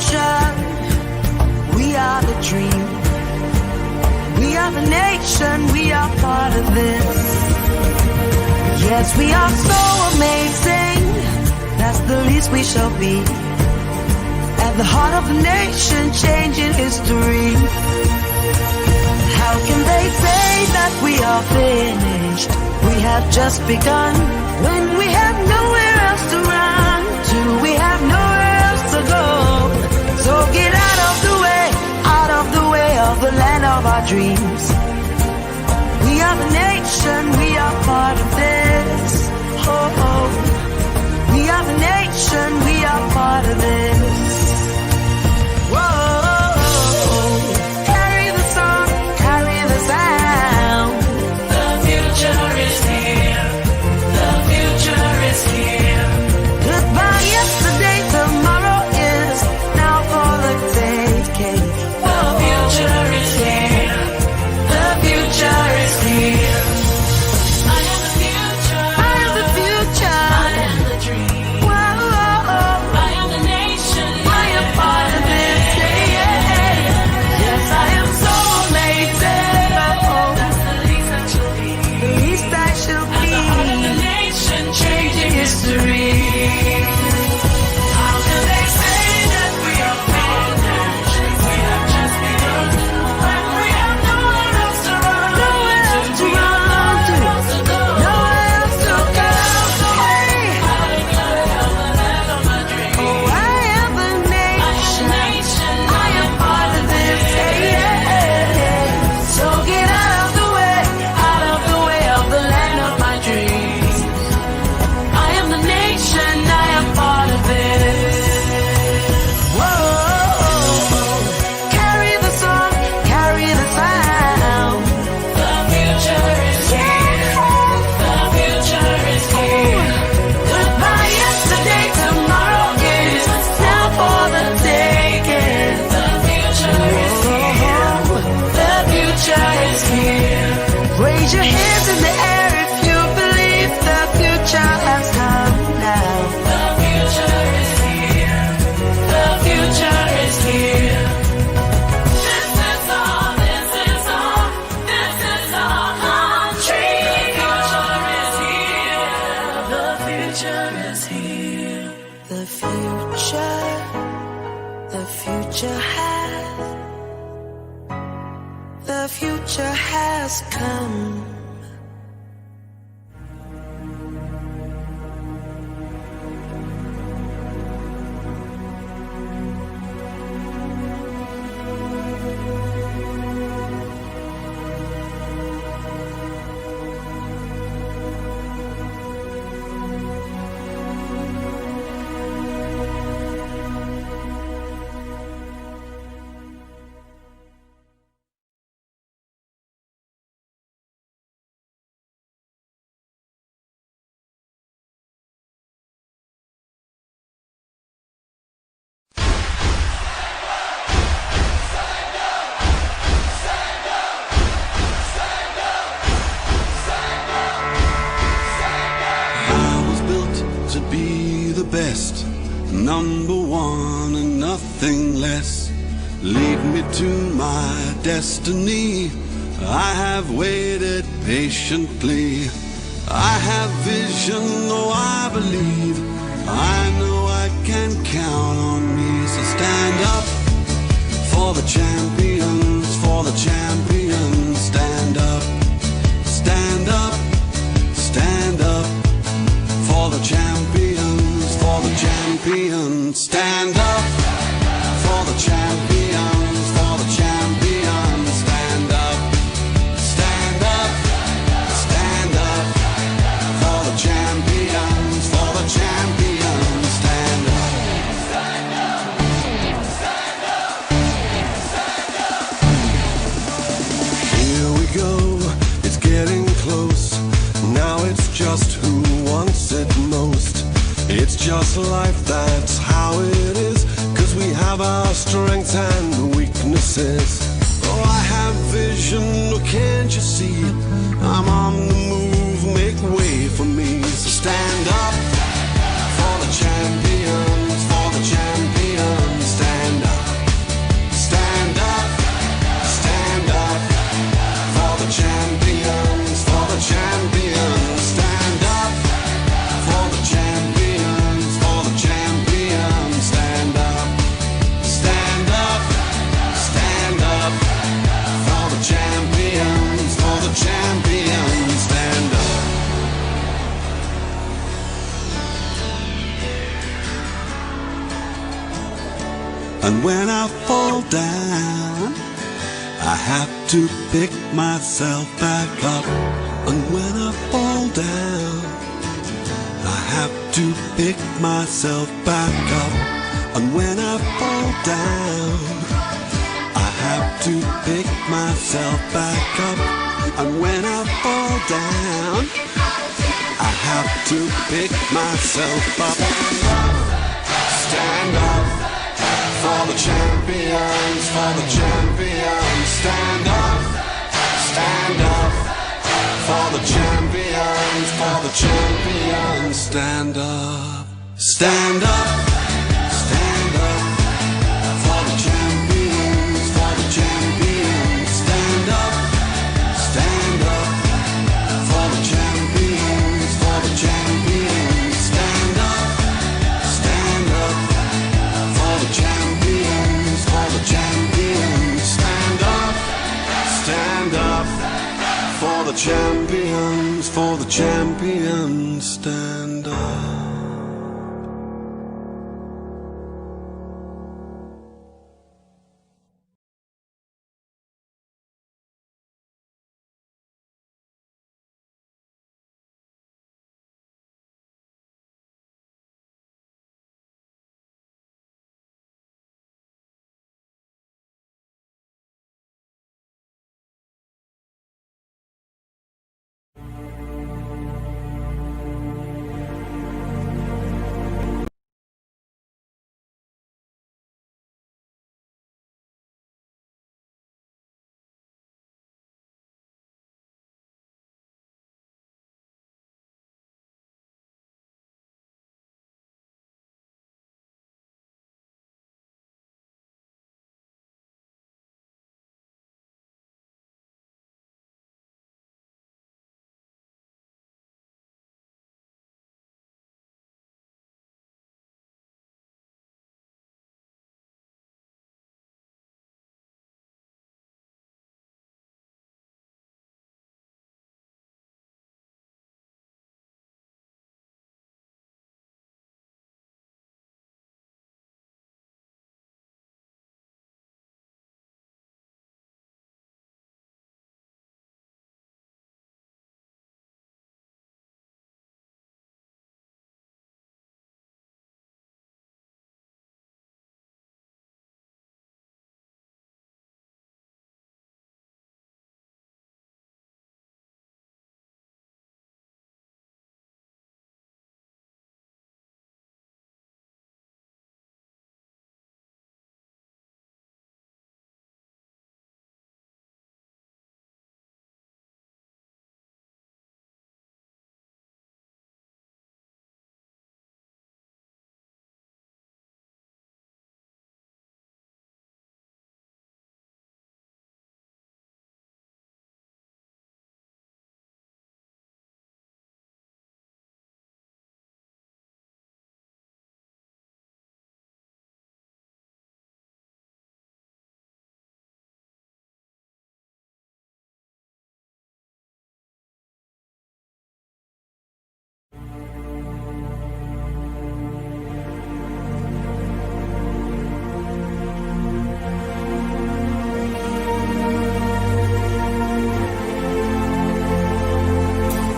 future. We are the dream. We are the nation. We are part of this. Yes, we are so amazing. That's the least we shall be. At the heart of the nation, changing history. How can they say that we are finished? We have just begun. When we have nowhere else to run to, we have nowhere else to go. So get out of the way of the land of our dreams. We are the nation, we are part of this. Oh, oh. We are the nation, we are part of this. Whoa, carry the song, carry the sound. The future is here. The future is here. Goodbye yesterday, tomorrow is now for the taking. The future is here. The future is here. I am the future. I am the future. I am the dream. Whoa, I am the nation. I am part of this. Yeah, yeah. Yes, I am so amazing. That's the least I shall be. The least I shall At the heart of the be. nation, changing history. How can they say that we are finished? We have just begun. When we have nowhere else to run Nowhere else to run to. nowhere else to go. Nowhere else to go. Hey. I am the land of my dreams. Oh, I am the nation. I am part of this. Yeah, yeah. So get out of the way of the land of my dreams. I am the nation. I am part of this. Whoa, carry the song, carry the sound. The future is here. The future is here. Goodbye yesterday, tomorrow is now for the taking. The future is here. The future is here. Raise your hands in the air if you believe the future has come now. The future is here. The future is here. This is our, this is our, this is our country. The future is here. The future is here. The future has come. Best, number one and nothing less. Lead me to my destiny. I have waited patiently. I have vision, oh I believe. I know I can count on me. So stand up for the champions, for the champions. Stand up, stand up, stand up for the champions, for the champions. Stand up for the champions, for the champions. Stand up, stand up, stand up for the champions, for the champions. Stand up, stand up, stand up, stand up. Here we go, it's getting close. Now it's just who wants it most. It's just life, that's how it is. 'Cause we have our strengths and weaknesses. Oh, I have vision, oh, can't you see? I'm on the move, make way for me. So stand up for the champions, for the champions. Stand And when I fall down, I have to pick myself back up. And when I fall down, I have to pick myself back up. And when I fall down, I have to pick myself back up. And when I fall down, I have to pick myself up. Stand up for the champions, for the champions. Stand up for the champions, for the champions. Stand up, stand up, stand up for the champions, for the champions. Stand up for the champions, for the champions. Stand up for the champions, for the champions. Stand up for the champions, for the champions. Stand up.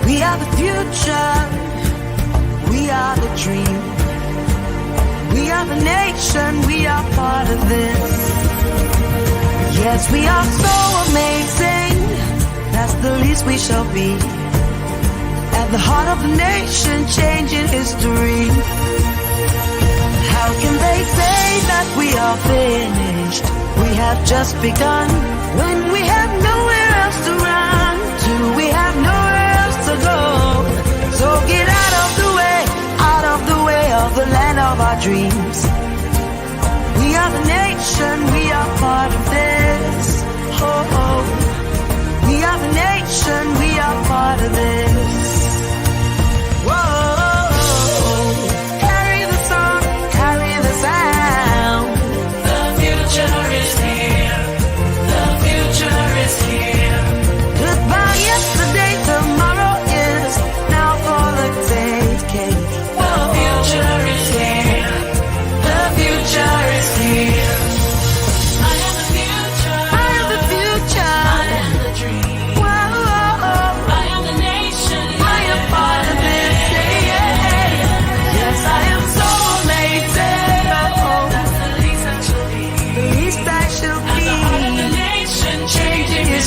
We are the future, we are the dream. We are the nation, we are part of this. Yes, we are so amazing, that's the least we shall be. At the heart of the nation, changing history. How can they say that we are finished? We have just begun. When we have nowhere else to run to, we have nowhere else to go. So get out of the way of the land of our dreams. We are the nation, we are part of this. Oh, oh. We are the nation, we are part of this. Whoa, carry the song, carry the sound. The future is here. The future is here. Goodbye yesterday, tomorrow is now for the taking. The future is here. The future is here.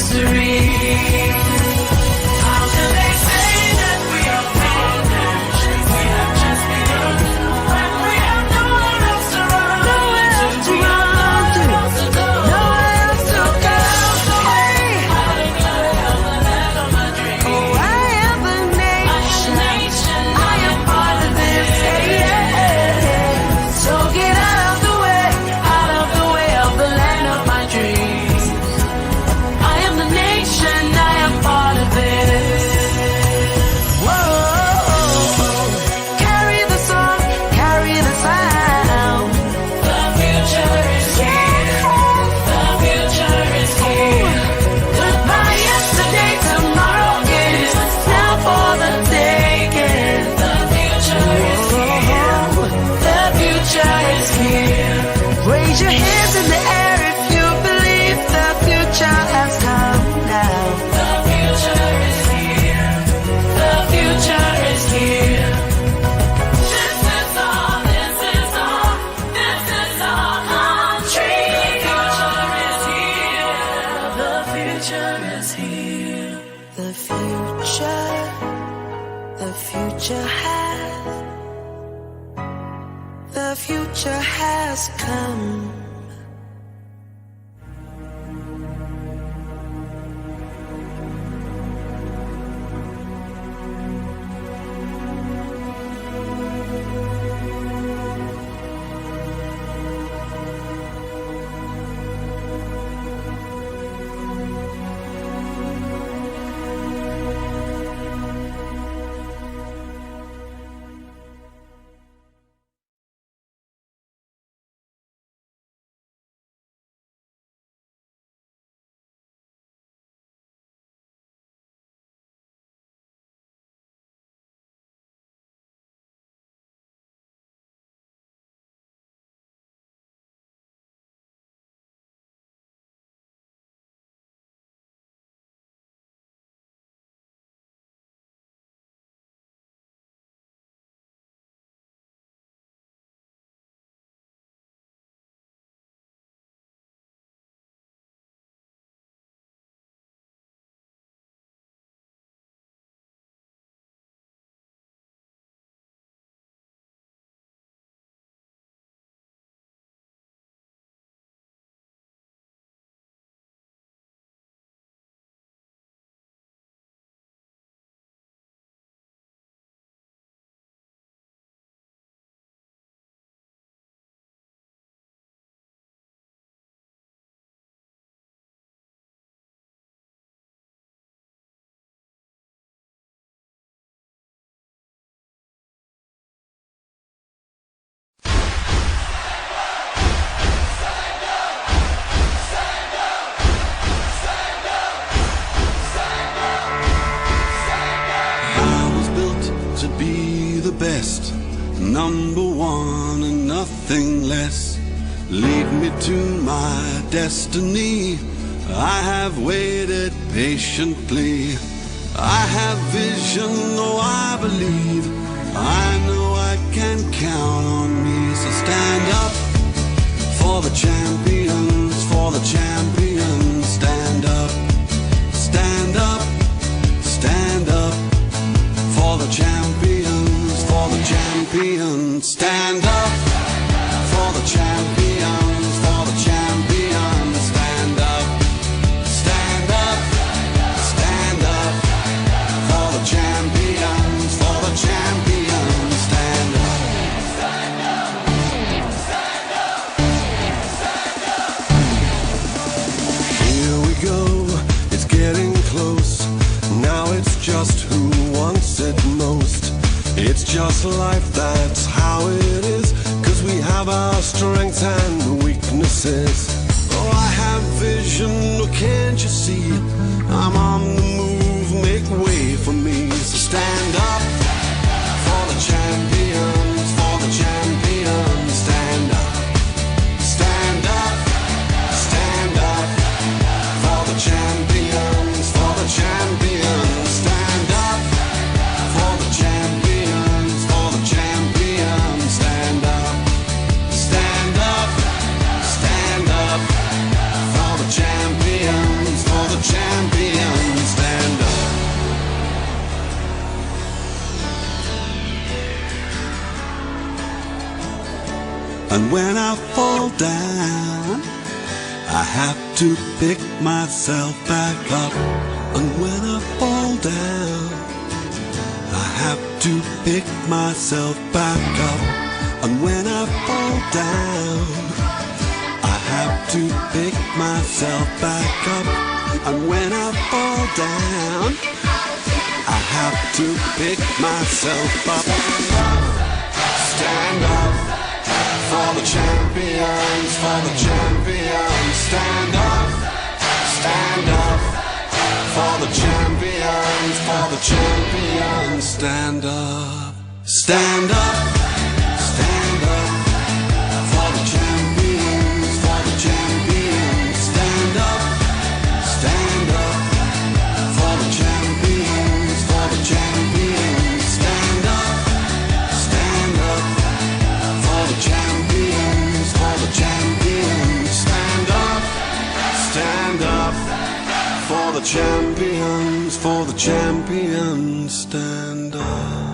history. How can they say that we are winners? We have just begun. When we have nowhere else to run, nowhere else to go. Nowhere else to go. Oh, I am a nation. I am part of this. So get out of the way of the land of my dreams. I am the nation, I am part of it. Whoa, carry the song, carry the sound. The future is here. The future is here. Goodbye yesterday, tomorrow is now for the taking. The future is here. The future is here. Raise your hands in the air if you believe the future has come now. The future is here. The future is here. This is our, this is our, this is our country. The future is here. The future is here. The future has come. best, number one and nothing less. Lead me to my destiny. I have waited patiently. I have vision, though I believe. I know I can count on me. So stand up for the champions, for the champions. Stand up, stand up, stand up for the champions, for the champions. Stand up for the champions, for the champions. Stand up, stand up, stand up for the champions, for the champions. Stand up, stand up, stand up, stand up. Here we go, it's getting close. Now it's just who wants it most. It's just life, that's how it is. 'Cause we have our strengths and weaknesses. Oh, I have vision, oh, can't you see? I'm on the move, make way for me. So stand up for the champions, for the champions. Stand up, stand up, stand up for the champions, for the champions. Stand up for the champions, for the champions. Stand up, stand up, stand up for the champions, for the champions. And when I fall down, I have to pick myself back up. And when I fall down, I have to pick myself back up. And when I fall down, I have to pick myself back up. And when I fall down, I have to pick myself up. Stand up for the champions, for the champions. Stand up for the champions, for the champions. Stand up, stand up, stand up for the champions, for the champions. Stand up for the champions, for the champions. Stand up for the champions, for the champions. Stand up for the champions, for the champions. Stand up.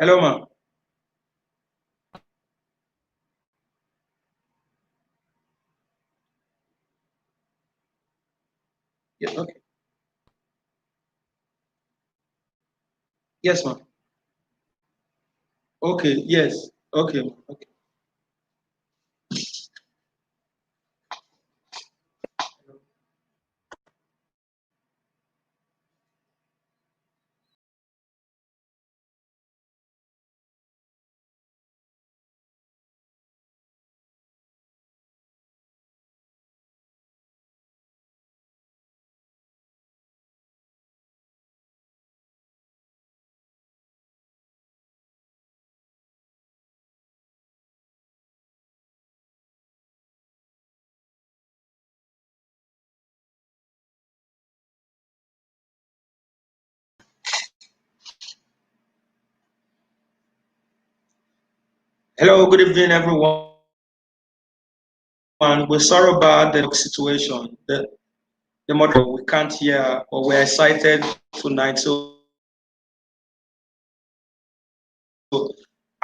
Hello, ma'am. Yeah, okay. Yes, ma'am. Okay, yes. Okay, okay. Hello, good evening, everyone. We're sorry about the situation. The model we can't hear, but we're excited tonight. So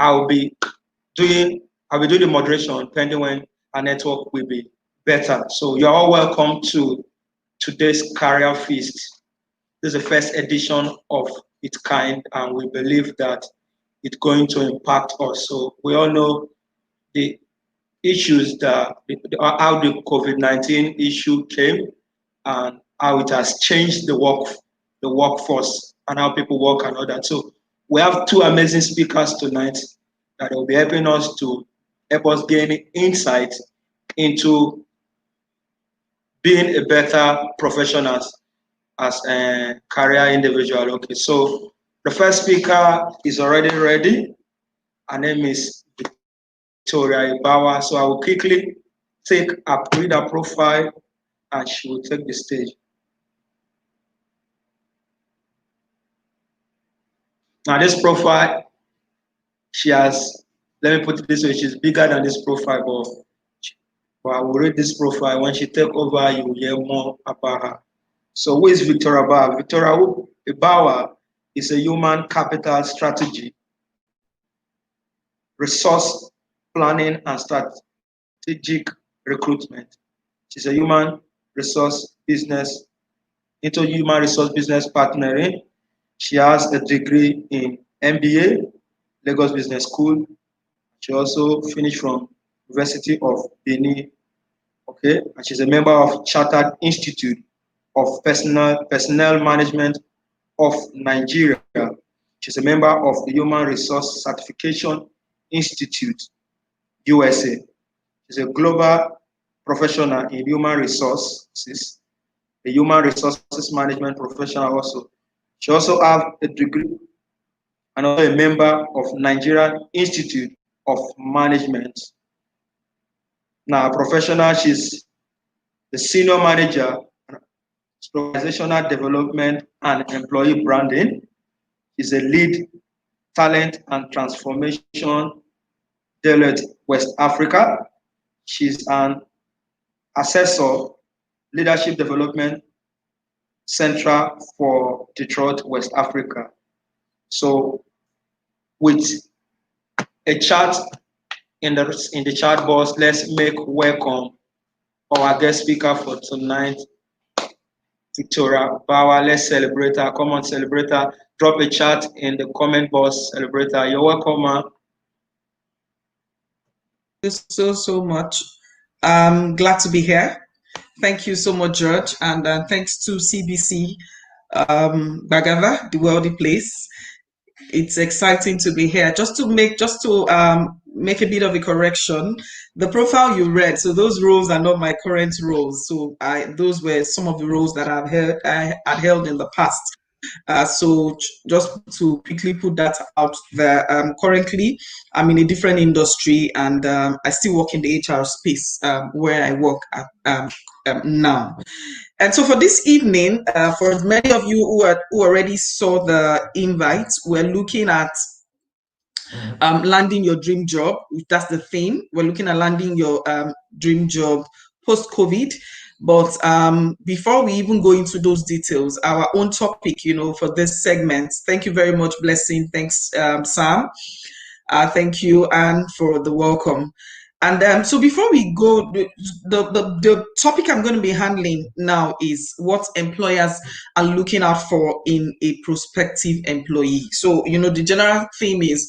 I'll be doing the moderation pending when our network will be better. So you're all welcome to today's Career Feast. This is the first edition of its kind, and we believe that it's going to impact us. So we all know the issues that how the COVID-19 issue came and how it has changed the workforce and how people work and all that. So we have two amazing speakers tonight that will be helping us to help us gain insight into being a better professional as a career individual. Okay, so the first speaker is already ready. Her name is Victoria Ibawa. So I will quickly read her profile and she will take the stage. Now this profile, she has, let me put it this way, she's bigger than this profile, but I will read this profile. When she take over, you will hear more about her. So who is Victoria Ibawa? Victoria Ibawa is a human capital strategy, resource planning and strategic recruitment. She's a human resource business partnering. She has a degree in MBA, Lagos Business School. She also finished from University of Benin. Okay, and she's a member of Chartered Institute of Personnel Management of Nigeria. She's a member of the Human Resource Certification Institute, USA. She's a global professional in human resources, a human resources management professional also. She also has a degree and also a member of Nigerian Institute of Management. Now, professional, she's the senior manager, organizational development and employee branding. She's a lead talent and transformation Deloitte West Africa. She's an assessor, leadership development Central for Detroit, West Africa. So with a chat in the chat box, let's make welcome our guest speaker for tonight, Victoria Bauer. Let's celebrate her. Come on, celebrate her. Drop a chat in the comment box, celebrate her. You're welcome, man. Thank you so much. I'm glad to be here. Thank you so much, George, and thanks to CBC Bagava, the wealthy place. It's exciting to be here. Just to make a bit of a correction, the profile you read, so those roles are not my current roles. So those were some of the roles that I had held in the past. So just to quickly put that out there, currently I'm in a different industry and I still work in the HR space where I work at now. And so for this evening, for many of you who already saw the invite, we're looking at landing your dream job. That's the theme. We're looking at landing your dream job post-COVID. But before we even go into those details, our own topic, for this segment, thank you very much, Blessing. Thanks, Sam. Thank you, Anne, for the welcome. And so before we go, the topic I'm going to be handling now is what employers are looking out for in a prospective employee. So, the general theme is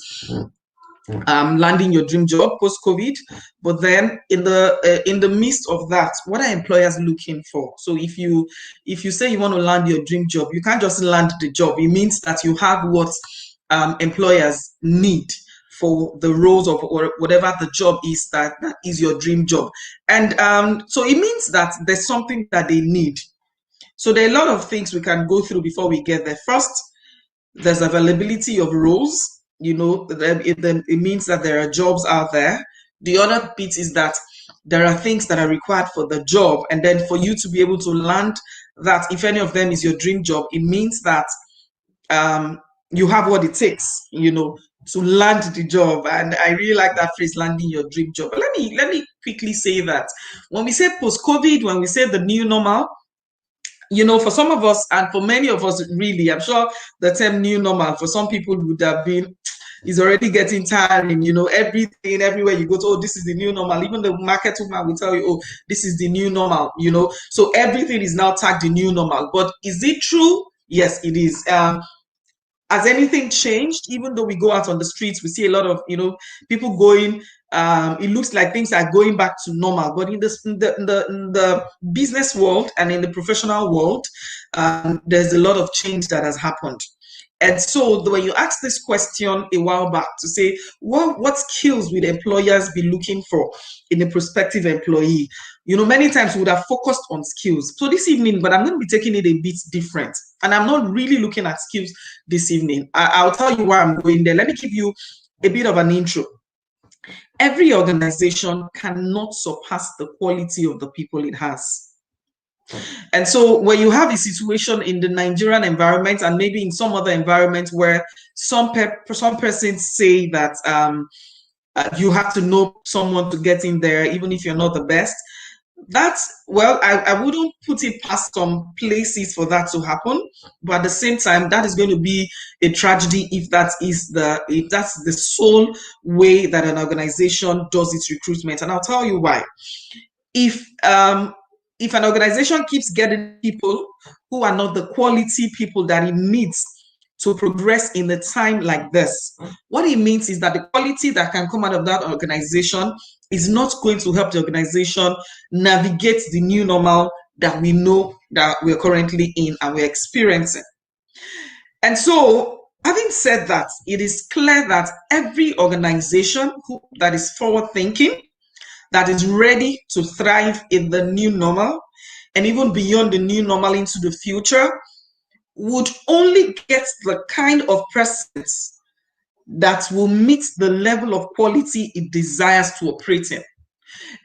landing your dream job post-COVID, but then in the midst of that, what are employers looking for? So if you say you want to land your dream job, you can't just land the job. It means that you have what employers need for the roles of whatever the job is that is your dream job. And so it means that there's something that they need. So there are a lot of things we can go through before we get there. First, there's availability of roles. It means that there are jobs out there. The other bit is that there are things that are required for the job. And then for you to be able to land that, if any of them is your dream job, it means that you have what it takes, to land the job. And I really like that phrase, landing your dream job. But let me quickly say that when we say post-COVID, when we say the new normal, for some of us and for many of us, really, I'm sure the term new normal for some people would have been is already getting tiring. Everything, everywhere you go to, oh, this is the new normal. Even the market woman will tell you, oh, this is the new normal. So everything is now tagged the new normal. But is it true? Yes, it is. Has anything changed? Even though we go out on the streets, we see a lot of people going. It looks like things are going back to normal. But in the business world and in the professional world, there's a lot of change that has happened. And so when you ask this question a while back to say, what skills will employers be looking for in a prospective employee? Many times we would have focused on skills. So this evening, but I'm going to be taking it a bit different. And I'm not really looking at skills this evening. I'll tell you why I'm going there. Let me give you a bit of an intro. Every organization cannot surpass the quality of the people it has. And so when you have a situation in the Nigerian environment and maybe in some other environment where some persons say that you have to know someone to get in there, even if you're not the best, I wouldn't put it past some places for that to happen. But at the same time, that is going to be a tragedy if that's the sole way that an organization does its recruitment. And I'll tell you why. If an organization keeps getting people who are not the quality people that it needs to progress in a time like this, what it means is that the quality that can come out of that organization is not going to help the organization navigate the new normal that we know that we're currently in and we're experiencing. And so, having said that, it is clear that every organization that is forward-thinking, that is ready to thrive in the new normal, and even beyond the new normal into the future, would only get the kind of presence that will meet the level of quality it desires to operate in.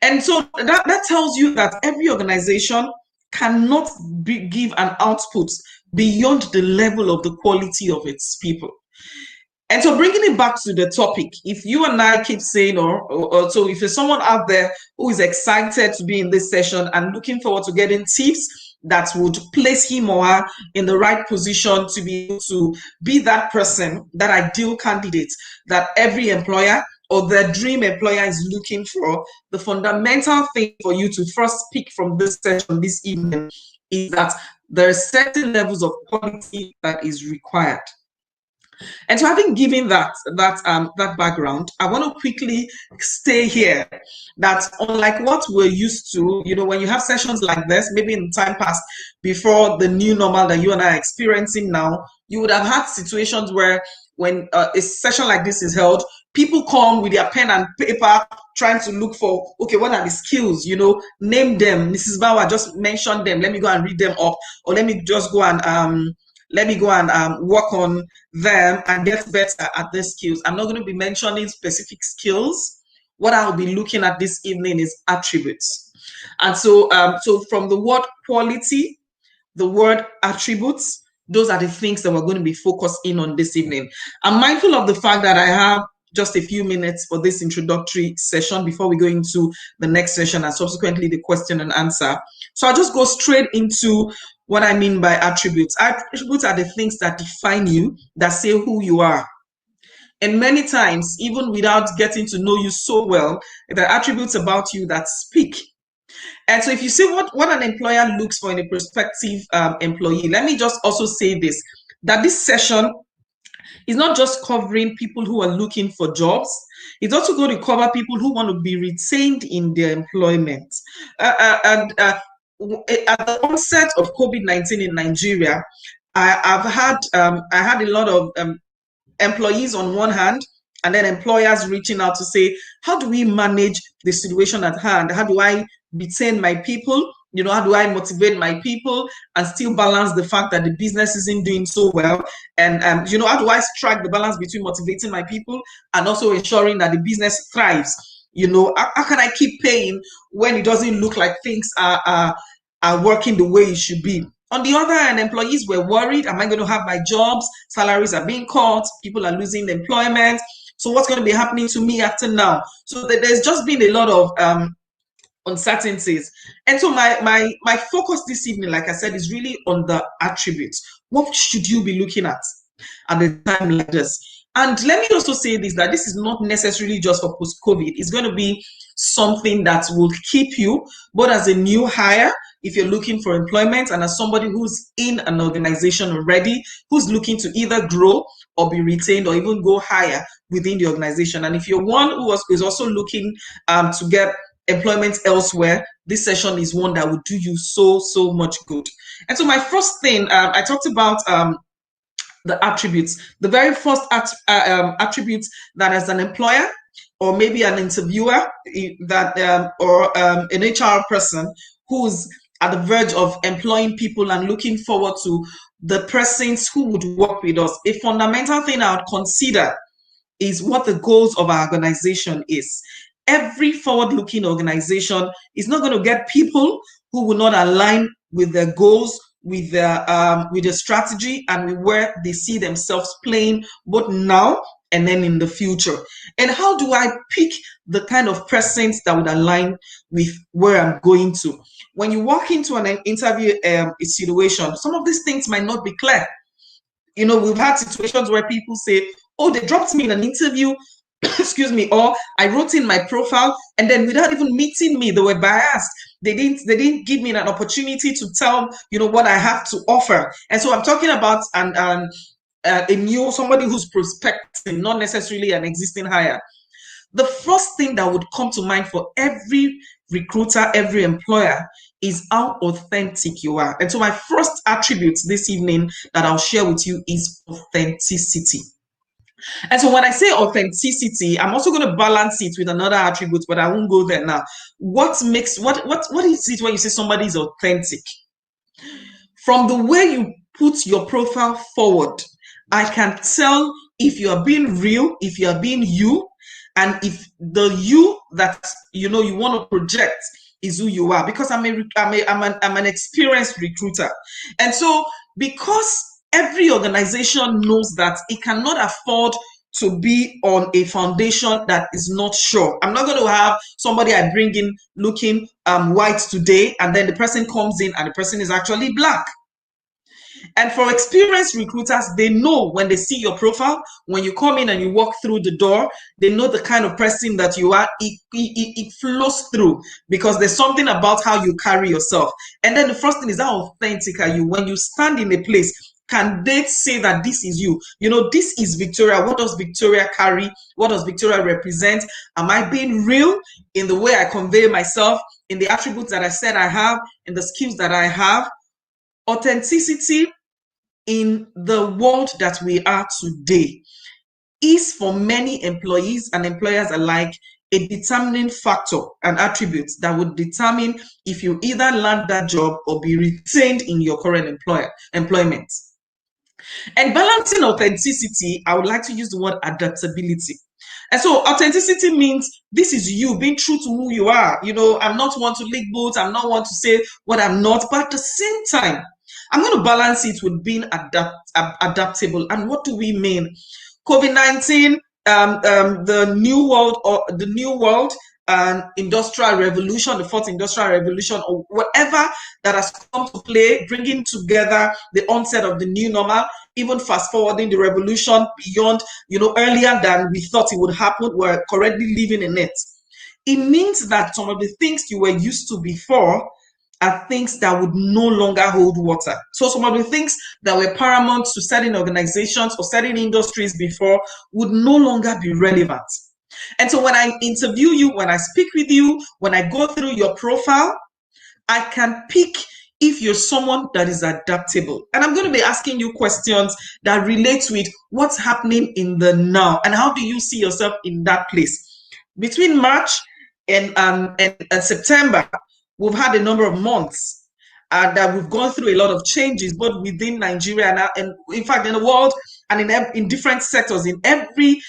And so that tells you that every organization cannot give an output beyond the level of the quality of its people. And so bringing it back to the topic, if you and I keep saying, or so if there's someone out there who is excited to be in this session and looking forward to getting tips that would place him or her in the right position to be able to be that person, that ideal candidate that every employer or the dream employer is looking for, the fundamental thing for you to first pick from this session this evening is that there are certain levels of quality that is required. And so, having given that background, I want to quickly stay here that unlike what we're used to, when you have sessions like this, maybe in time past, before the new normal that you and I are experiencing now, you would have had situations where when a session like this is held, people come with their pen and paper trying to look for, okay, what are the skills, name them. Mrs. Bauer just mentioned them. Let me go and read them up, or let me just go and work on them and get better at the skills. I'm not going to be mentioning specific skills. What I'll be looking at this evening is attributes. And so, from the word quality, the word attributes, those are the things that we're going to be focused in on this evening. I'm mindful of the fact that I have just a few minutes for this introductory session before we go into the next session and subsequently the question and answer. So I'll just go straight into what I mean by attributes. Attributes are the things that define you, that say who you are. And many times, even without getting to know you so well, there are attributes about you that speak. And so if you see what an employer looks for in a prospective employee, let me just also say this, that this session is not just covering people who are looking for jobs. It's also going to cover people who want to be retained in their employment. At the onset of COVID-19 in Nigeria, I had a lot of employees on one hand, and then employers reaching out to say, how do we manage the situation at hand? How do I retain my people? How do I motivate my people and still balance the fact that the business isn't doing so well? And, how do I strike the balance between motivating my people and also ensuring that the business thrives? How can I keep paying when it doesn't look like things are working the way it should be? On the other hand, employees were worried, am I going to have my jobs? Salaries are being cut, people are losing employment. So what's going to be happening to me after now? So there's just been a lot of uncertainties. And so my focus this evening, like I said, is really on the attributes. What should you be looking at a time like this? And let me also say this, that this is not necessarily just for post-COVID. It's going to be something that will keep you, both as a new hire, if you're looking for employment, and as somebody who's in an organization already, who's looking to either grow or be retained or even go higher within the organization. And if you're one who is also looking to get employment elsewhere, this session is one that will do you so much good. And so my first thing, I talked about the attributes. The very first attribute that as an employer or maybe an interviewer that or an HR person who's at the verge of employing people and looking forward to the persons who would work with us, a fundamental thing I would consider is what the goals of our organization is. Every forward-looking organization is not going to get people who will not align with their goals, with their strategy, and with where they see themselves playing both now and then in the future. And how do I pick the kind of persons that would align with where I'm going to? When you walk into an interview situation, some of these things might not be clear. You know, we've had situations where people say, oh, they dropped me in an interview, excuse me, or I wrote in my profile, and then without even meeting me, they were biased. They didn't give me an opportunity to tell, you know, what I have to offer. And so I'm talking about somebody who's prospecting, not necessarily an existing hire. The first thing that would come to mind for every recruiter, every employer, is how authentic you are. And so my first attribute this evening that I'll share with you is authenticity. And so when I say authenticity, I'm also going to balance it with another attribute, but I won't go there now. What is it when you say somebody is authentic? From the way you put your profile forward, I can tell if you are being real, if you are being you, and if the you that you want to project is who you are. Because I'm an experienced recruiter, and so because every organization knows that it cannot afford to be on a foundation that is not sure. I'm not going to have somebody I bring in looking white today, and then the person comes in and the person is actually black. And for experienced recruiters, they know when they see your profile, when you come in and you walk through the door, they know the kind of person that you are. It flows through because there's something about how you carry yourself. And then the first thing is, how authentic are you? When you stand in a place, can they say that this is you? You know, this is Victoria. What does Victoria carry? What does Victoria represent? Am I being real in the way I convey myself, in the attributes that I said I have, in the skills that I have? Authenticity in the world that we are today is, for many employees and employers alike, a determining factor and attribute that would determine if you either land that job or be retained in your current employment. And balancing authenticity, I would like to use the word adaptability. And so authenticity means this is you being true to who you are. You know, I'm not one to lick boots. I'm not one to say what I'm not. But at the same time, I'm going to balance it with being adaptable. And what do we mean? COVID-19, the new world, industrial revolution, the fourth industrial revolution, or whatever that has come to play, bringing together the onset of the new normal, even fast forwarding the revolution beyond, earlier than we thought it would happen. We're currently living in it. It means that some of the things you were used to before are things that would no longer hold water. So some of the things that were paramount to certain organizations or certain industries before would no longer be relevant. And so when I interview you, when I speak with you, when I go through your profile, I can pick if you're someone that is adaptable. And I'm going to be asking you questions that relate with what's happening in the now and how do you see yourself in that place. Between March and September, we've had a number of months that we've gone through a lot of changes, both within Nigeria and in fact in the world, and in different sectors, in every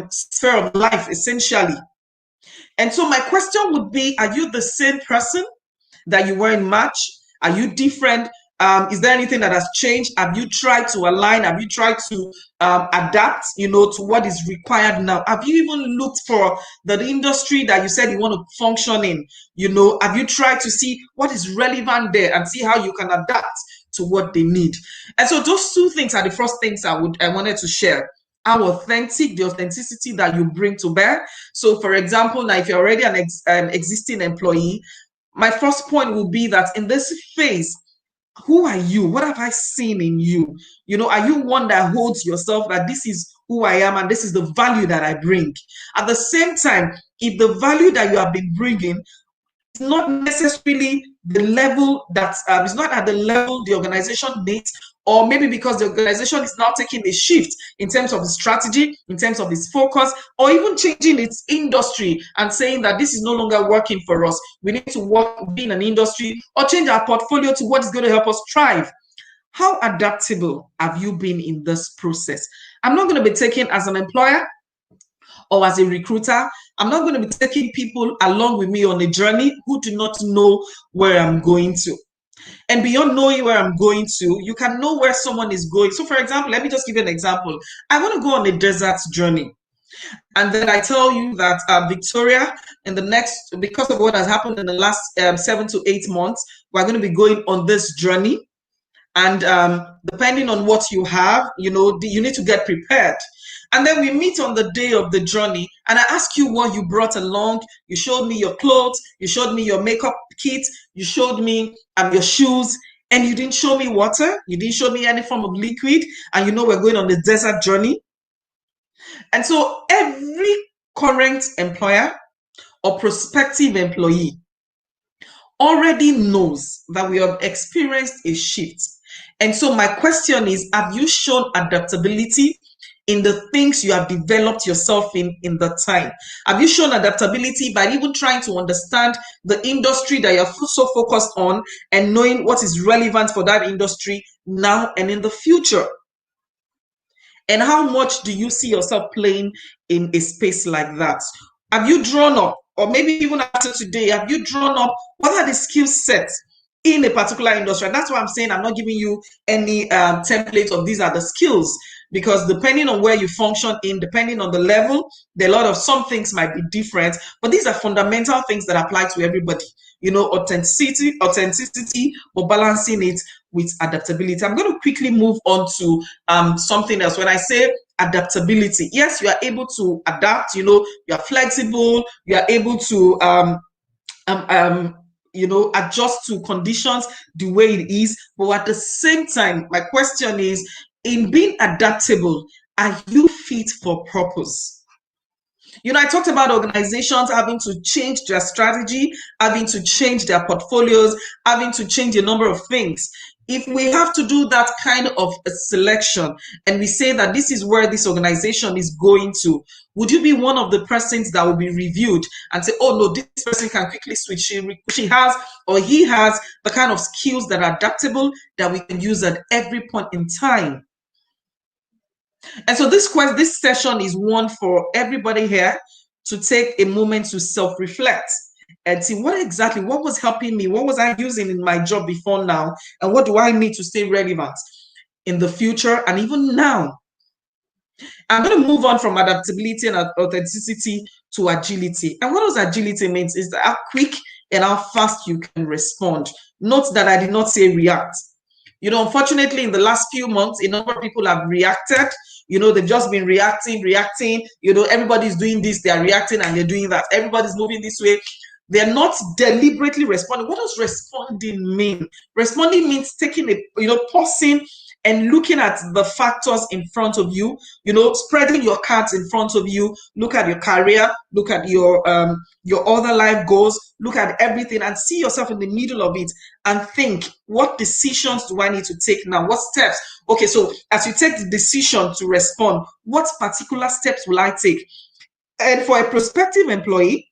sphere of life, essentially. And so my question would be, are you the same person that you were in March? Are you different? Is there anything that has changed? Have you tried to align? Have you tried to adapt, to what is required now? Have you even looked for the industry that you said you want to function in? Have you tried to see what is relevant there and see how you can adapt to what they need? And so those two things are the first things I wanted to share. how authentic, the authenticity that you bring to bear. So, for example, now if you're already an existing employee, my first point will be that in this phase, who are you? What have I seen in you? You know, are you one that holds yourself that this is who I am and this is the value that I bring? At the same time, if the value that you have been bringing is not necessarily the level that is not at the level the organization needs, or maybe because the organization is now taking a shift in terms of the strategy, in terms of its focus, or even changing its industry and saying that this is no longer working for us. We need to work, be in an industry, or change our portfolio to what is going to help us thrive. How adaptable have you been in this process? I'm not going to be taken as an employer or as a recruiter. I'm not going to be taking people along with me on a journey who do not know where I'm going to. And beyond knowing where I'm going to, you can know where someone is going. So, for example, let me just give you an example. I want to go on a desert journey. And then I tell you that Victoria, in the next, because of what has happened in the last 7 to 8 months, we're going to be going on this journey. And depending on what you have, you know, you need to get prepared. And then we meet on the day of the journey, and I ask you what you brought along. You showed me your clothes, you showed me your makeup kit, you showed me your shoes, and you didn't show me water, you didn't show me any form of liquid, and you know we're going on the desert journey. And so every current employer or prospective employee already knows that we have experienced a shift. And so my question is, have you shown adaptability in the things you have developed yourself in the time? Have you shown adaptability by even trying to understand the industry that you're so focused on and knowing what is relevant for that industry now and in the future? And how much do you see yourself playing in a space like that? Have you drawn up, or maybe even after today, have you drawn up what are the skill sets in a particular industry? And that's why I'm saying I'm not giving you any template of these are the skills, because depending on where you function in, depending on the level, a lot of some things might be different, but these are fundamental things that apply to everybody. You know, authenticity, but balancing it with adaptability. I'm going to quickly move on to something else. When I say adaptability, yes, you are able to adapt. You know, you are flexible. You are able to you know, adjust to conditions the way it is. But at the same time, my question is, in being adaptable, are you fit for purpose? You know, I talked about organizations having to change their strategy, having to change their portfolios, having to change a number of things. If we have to do that kind of a selection and we say that this is where this organization is going to, would you be one of the persons that will be reviewed and say, oh no, this person can quickly switch. She has or he has the kind of skills that are adaptable that we can use at every point in time. And so this session is one for everybody here to take a moment to self-reflect and see what was helping me, what was I using in my job before now, and what do I need to stay relevant in the future and even now. I'm going to move on from adaptability and authenticity to agility. And what does agility means is that how quick and how fast you can respond. Note that I did not say react. You know, unfortunately, in the last few months, a number of people have reacted. You know, they've just been reacting. You know, everybody's doing this, they're reacting and they're doing that. Everybody's moving this way. They're not deliberately responding. What does responding mean? Responding means taking pausing and looking at the factors in front of you, you know, spreading your cards in front of you, look at your career, look at your other life goals, look at everything and see yourself in the middle of it and think, what decisions do I need to take now? What steps? Okay, so as you take the decision to respond, what particular steps will I take? And for a prospective employee,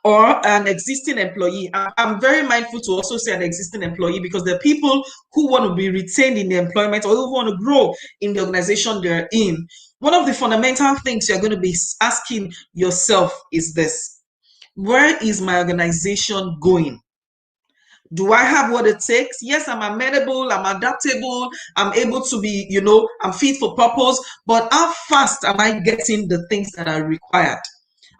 or an existing employee, I'm very mindful to also say an existing employee, because there are people who want to be retained in the employment or who want to grow in the organization they're in. One of the fundamental things you're going to be asking yourself is this: where is my organization going? Do I have what it takes? Yes, I'm amenable, I'm adaptable, I'm able to be, you know, I'm fit for purpose, but how fast am I getting the things that are required?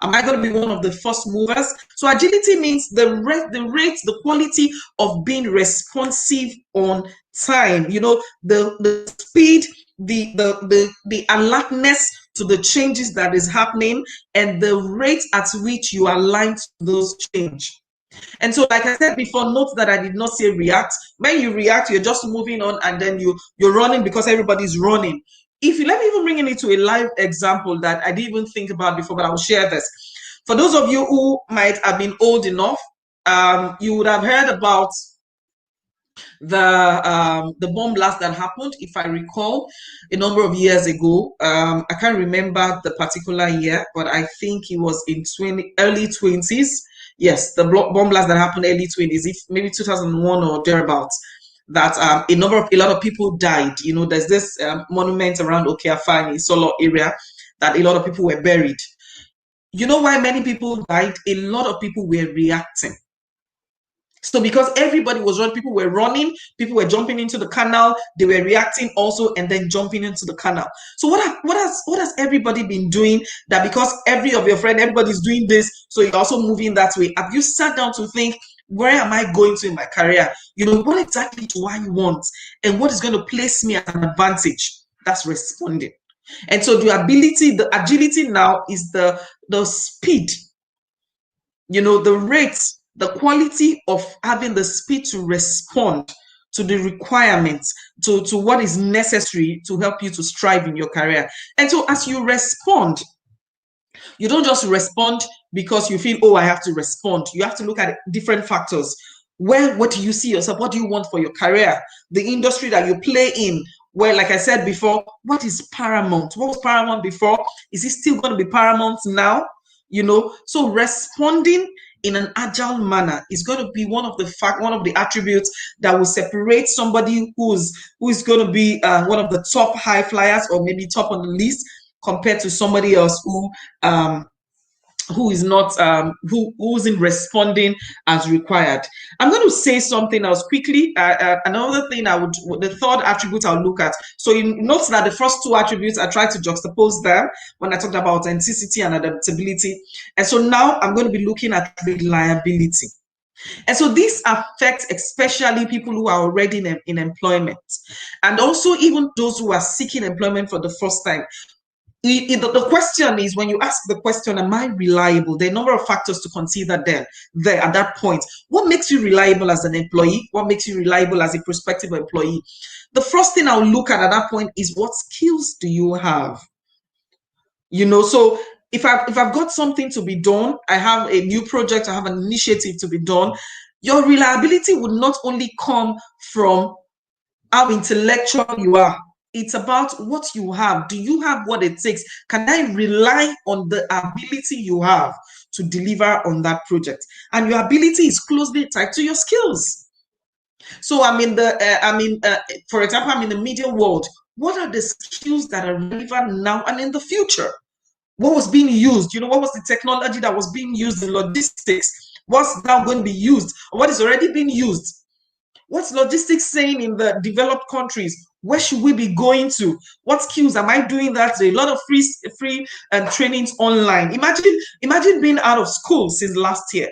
Am I going to be one of the first movers? So agility means the rate, the quality of being responsive on time. You know, the speed, the alertness to the changes that is happening and the rate at which you align to those change. And so, like I said before, note that I did not say react. When you react, you're just moving on, and then you're running because everybody's running. If you let me even bring it to a live example that I didn't even think about before, but I will share this. For those of you who might have been old enough, you would have heard about the bomb blast that happened, if I recall, a number of years ago. I can't remember the particular year, but I think it was in early 20s. Yes, the bomb blast that happened early 20s, if maybe 2001 or thereabouts. That a lot of people died. You know, there's this monument around Okeafa in Solo area that a lot of people were buried. You know why many people died? A lot of people were reacting. So because everybody was running, people were running, people were jumping into the canal, they were reacting also, and then jumping into the canal. So what has everybody been doing that because everybody's doing this, so you're also moving that way? Have you sat down to think, where am I going to in my career? You know, what exactly do I want? And what is going to place me at an advantage? That's responding. And so the agility now is the speed, you know, the rate, the quality of having the speed to respond to the requirements, to what is necessary to help you to strive in your career. And so as you respond, you don't just respond because you feel, oh, I have to respond. You have to look at different factors. What do you see yourself? What do you want for your career? The industry that you play in, where, like I said before, what is paramount? What was paramount before? Is it still going to be paramount now? You know, so responding in an agile manner is going to be one of the attributes that will separate somebody who is going to be one of the top high flyers or maybe top on the list compared to somebody else who is not who isn't responding as required. I'm going to say something else quickly. Another thing the third attribute I'll look at. So you notice that the first two attributes I tried to juxtapose them when I talked about authenticity and adaptability. And so now I'm going to be looking at reliability. And so this affects especially people who are already in employment, and also even those who are seeking employment for the first time. The question is, when you ask the question, am I reliable? There are a number of factors to consider there at that point. What makes you reliable as an employee? What makes you reliable as a prospective employee? The first thing I'll look at that point is, what skills do you have? You know, so if I've got something to be done, I have a new project, I have an initiative to be done, your reliability would not only come from how intellectual you are. It's about what you have. Do you have what it takes? Can I rely on the ability you have to deliver on that project? And your ability is closely tied to your skills. So for example, I'm in the media world. What are the skills that are relevant now and in the future? What was being used? You know, what was the technology that was being used in logistics? What's now going to be used? Or what is already being used? What's logistics saying in the developed countries? Where should we be going to? What skills am I doing? That's a lot of free trainings online. Imagine being out of school since last year.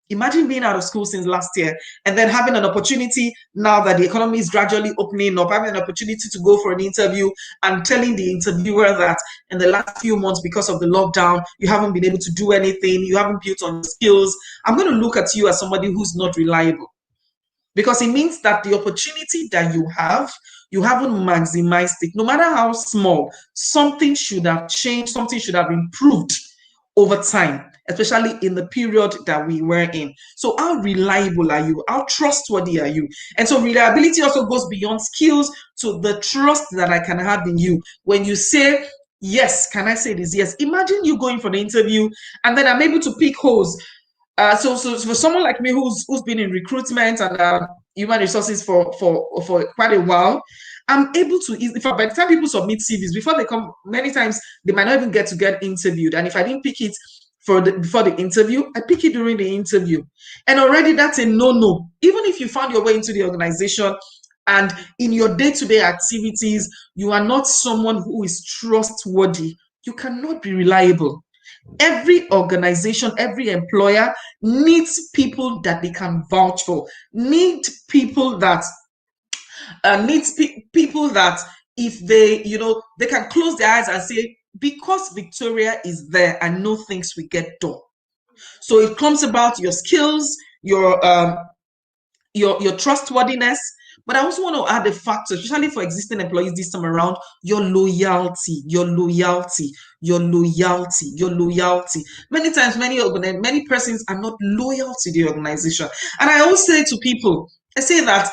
Imagine being out of school since last year and then having an opportunity now that the economy is gradually opening up, having an opportunity to go for an interview and telling the interviewer that in the last few months, because of the lockdown, you haven't been able to do anything, you haven't built on skills. I'm going to look at you as somebody who's not reliable. Because it means that the opportunity that you haven't maximized it. No matter how small, something should have changed, something should have improved over time, especially in the period that we were in. So how reliable are you? How trustworthy are you? And so reliability also goes beyond skills to the trust that I can have in you. When you say, yes, can I say this? Yes. Imagine you going for the interview and then I'm able to pick holes. So for someone like me who's been in recruitment and human resources for quite a while, I'm able to, by the time people submit CVs, before they come, many times they might not even get interviewed. And if I didn't pick it before the interview, I pick it during the interview. And already that's a no-no. Even if you found your way into the organization and in your day-to-day activities, you are not someone who is trustworthy, you cannot be reliable. Every organization, every employer needs people that they can vouch for, need people that if they, they can close their eyes and say, because Victoria is there, I know things will get done. So it comes about your skills, your trustworthiness. But I also want to add a factor, especially for existing employees this time around, your loyalty, your loyalty, your loyalty, your loyalty. Many times, many persons are not loyal to the organization. And I always say to people, I say that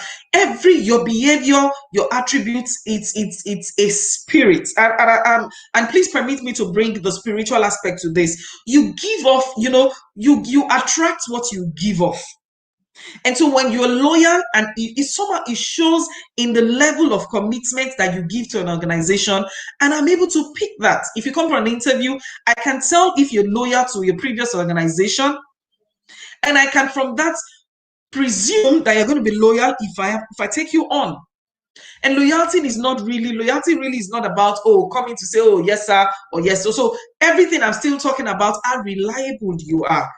your behavior, your attributes, it's a spirit. And please permit me to bring the spiritual aspect to this. You give off, you attract what you give off. And so when you're loyal, and it shows in the level of commitment that you give to an organization, and I'm able to pick that. If you come for an interview, I can tell if you're loyal to your previous organization, and I can from that presume that you're going to be loyal if I take you on. And loyalty really is not about coming to say yes sir or yes. So everything I'm still talking about, how reliable you are.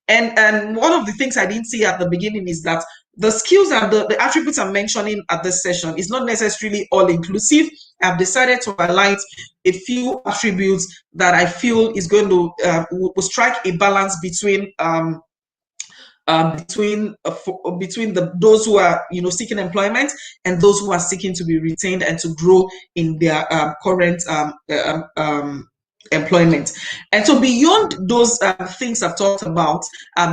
And one of the things I didn't see at the beginning is that the skills and the attributes I'm mentioning at this session is not necessarily all inclusive. I've decided to highlight a few attributes that I feel is going to will strike a balance between those who are seeking employment and those who are seeking to be retained and to grow in their current employment. And so beyond those things I've talked about,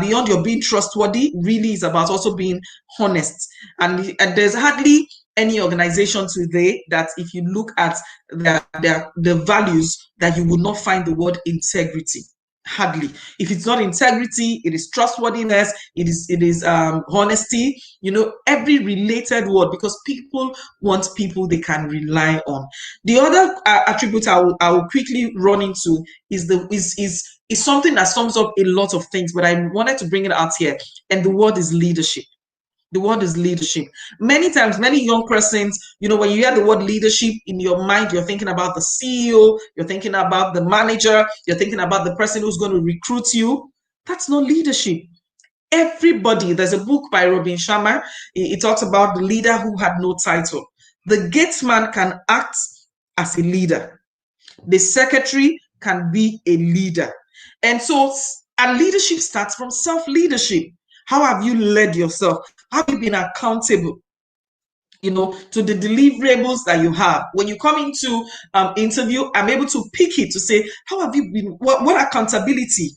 beyond your being trustworthy, really is about also being honest. And there's hardly any organization today that if you look at the values, that you will not find the word integrity. Hardly. If it's not integrity, it is trustworthiness, it is honesty, every related word, because people want people they can rely on. The other attribute I will quickly run into is something that sums up a lot of things, but I wanted to bring it out here, and the word is leadership. The word is leadership. Many times, many young persons, when you hear the word leadership, in your mind, you're thinking about the CEO, you're thinking about the manager, you're thinking about the person who's going to recruit you. That's not leadership. Everybody, there's a book by Robin Sharma. It talks about the leader who had no title. The gatesman can act as a leader. The secretary can be a leader. And so, and leadership starts from self-leadership. How have you led yourself? Have you been accountable, to the deliverables that you have? When you come into interview, I'm able to pick it to say, how have you been? What accountability?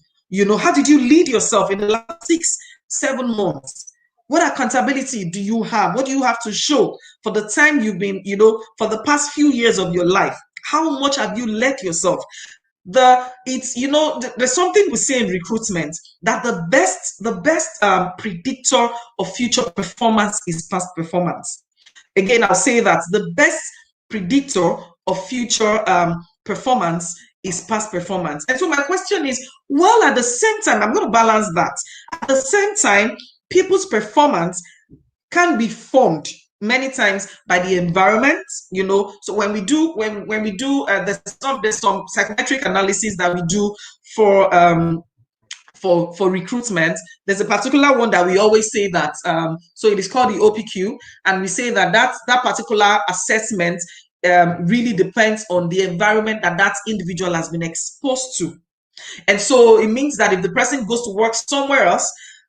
How did you lead yourself in the last 6-7 months? What accountability do you have? What do you have to show for the time you've been, for the past few years of your life? How much have you led yourself? There's something we say in recruitment, that the best predictor of future performance is past performance. Again, I'll say that the best predictor of future performance is past performance. And so my question is, while at the same time, I'm going to balance that. At the same time, people's performance can be formed many times by the environment, So when we do there's some psychometric analysis that we do for recruitment. There's a particular one that we always say that so it is called the OPQ, and we say that particular assessment really depends on the environment that individual has been exposed to. And so it means that if the person goes to work somewhere else,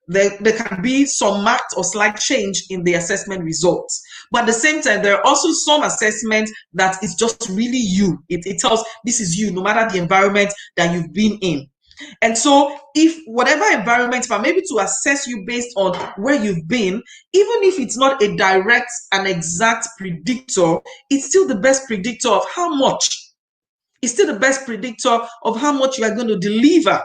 there can be some marked or slight change in the assessment results. But at the same time, there are also some assessments that is just really you. It tells this is you, no matter the environment that you've been in. And so if whatever environment, if I'm able to assess you based on where you've been, even if it's not a direct and exact predictor, it's still the best predictor of how much. It's still the best predictor of how much you are going to deliver.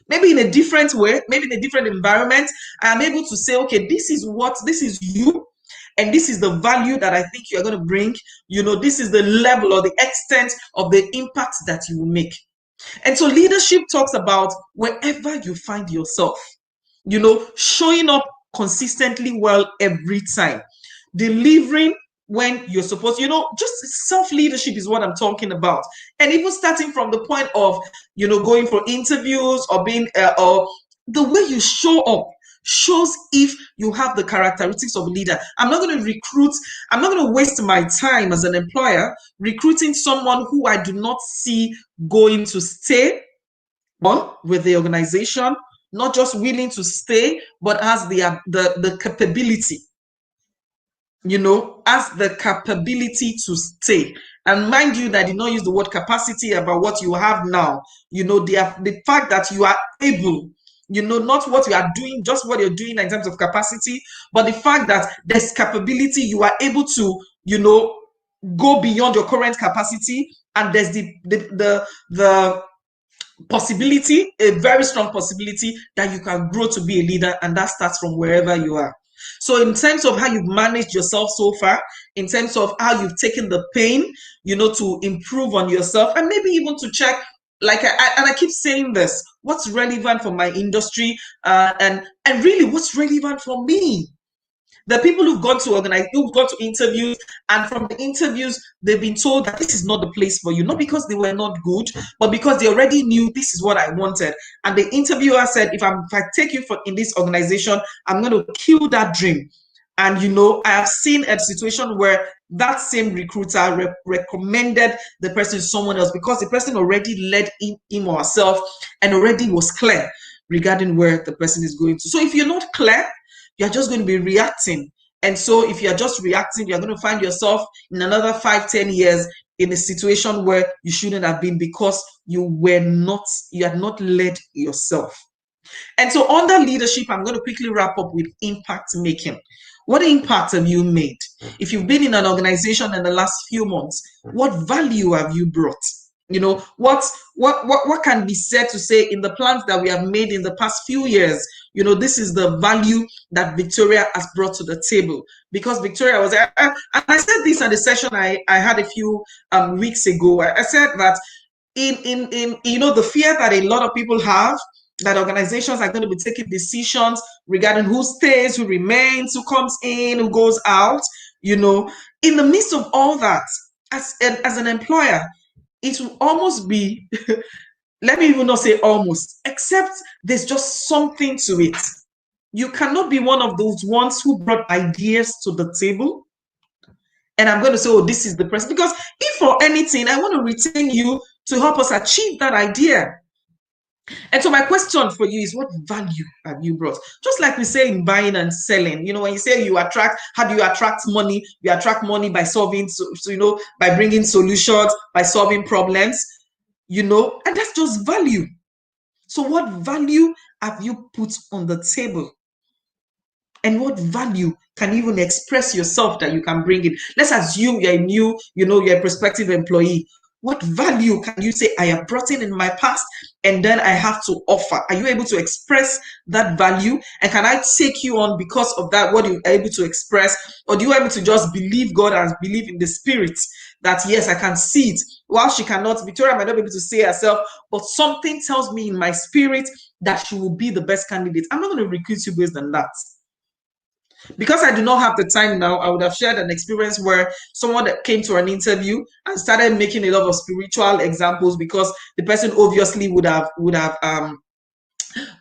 Maybe in a different way, maybe in a different environment, I'm able to say, okay, this is you, and this is the value that I think you're going to bring. This is the level or the extent of the impact that you will make. And so leadership talks about wherever you find yourself, showing up consistently well every time, delivering when you're supposed, just self-leadership is what I'm talking about. And even starting from the point of, going for interviews or being, or the way you show up shows if you have the characteristics of a leader. I'm not going to waste my time as an employer recruiting someone who I do not see going to stay on with the organization, not just willing to stay, but has the capability, has the capability to stay. And mind you, that I did not use the word capacity about what you have now. The fact that you are able, not what you are doing, just what you're doing in terms of capacity, but the fact that there's capability, you are able to, go beyond your current capacity, and there's the possibility, a very strong possibility that you can grow to be a leader, and that starts from wherever you are. So in terms of how you've managed yourself so far, in terms of how you've taken the pain, to improve on yourself, and maybe even to check, like I keep saying this, what's relevant for my industry, and really what's relevant for me. The people who've gone to interviews, and from the interviews, they've been told that this is not the place for you, not because they were not good, but because they already knew this is what I wanted. And the interviewer said, if I take you in this organization, I'm going to kill that dream. And I have seen a situation where that same recruiter recommended the person to someone else because the person already led him or herself and already was clear regarding where the person is going to. So if you're not clear, you're just going to be reacting. And so if you're just reacting, you're going to find yourself in another 5-10 years in a situation where you shouldn't have been, because you had not led yourself. And so under leadership, I'm going to quickly wrap up with impact making. What impact have you made? If you've been in an organization in the last few months, what value have you brought? What can be said to say in the plans that we have made in the past few years? This is the value that Victoria has brought to the table. Because Victoria was, and I said this at the session I had a few weeks ago. I said that in the fear that a lot of people have, that organizations are going to be taking decisions regarding who stays, who remains, who comes in, who goes out. In the midst of all that, as an employer, it will almost be, let me even not say almost, except there's just something to it. You cannot be one of those ones who brought ideas to the table, and I'm going to say, oh, this is the person. Because if for anything, I want to retain you to help us achieve that idea. And so my question for you is, what value have you brought? Just like we say in buying and selling, when you say how do you attract money? You attract money by solving, by bringing solutions, by solving problems, and that's just value. So what value have you put on the table? And what value can you even express yourself that you can bring in? Let's assume you're a new, you're a prospective employee. What value can you say I have brought in my past, and then I have to offer? Are you able to express that value? And can I take you on because of that, what you're able to express? Or do you able to just believe God and believe in the spirit that, yes, I can see it? While Victoria might not be able to say herself, but something tells me in my spirit that she will be the best candidate. I'm not going to recruit you based on that. Because I do not have the time now, I would have shared an experience where someone that came to an interview and started making a lot of spiritual examples, because the person obviously would have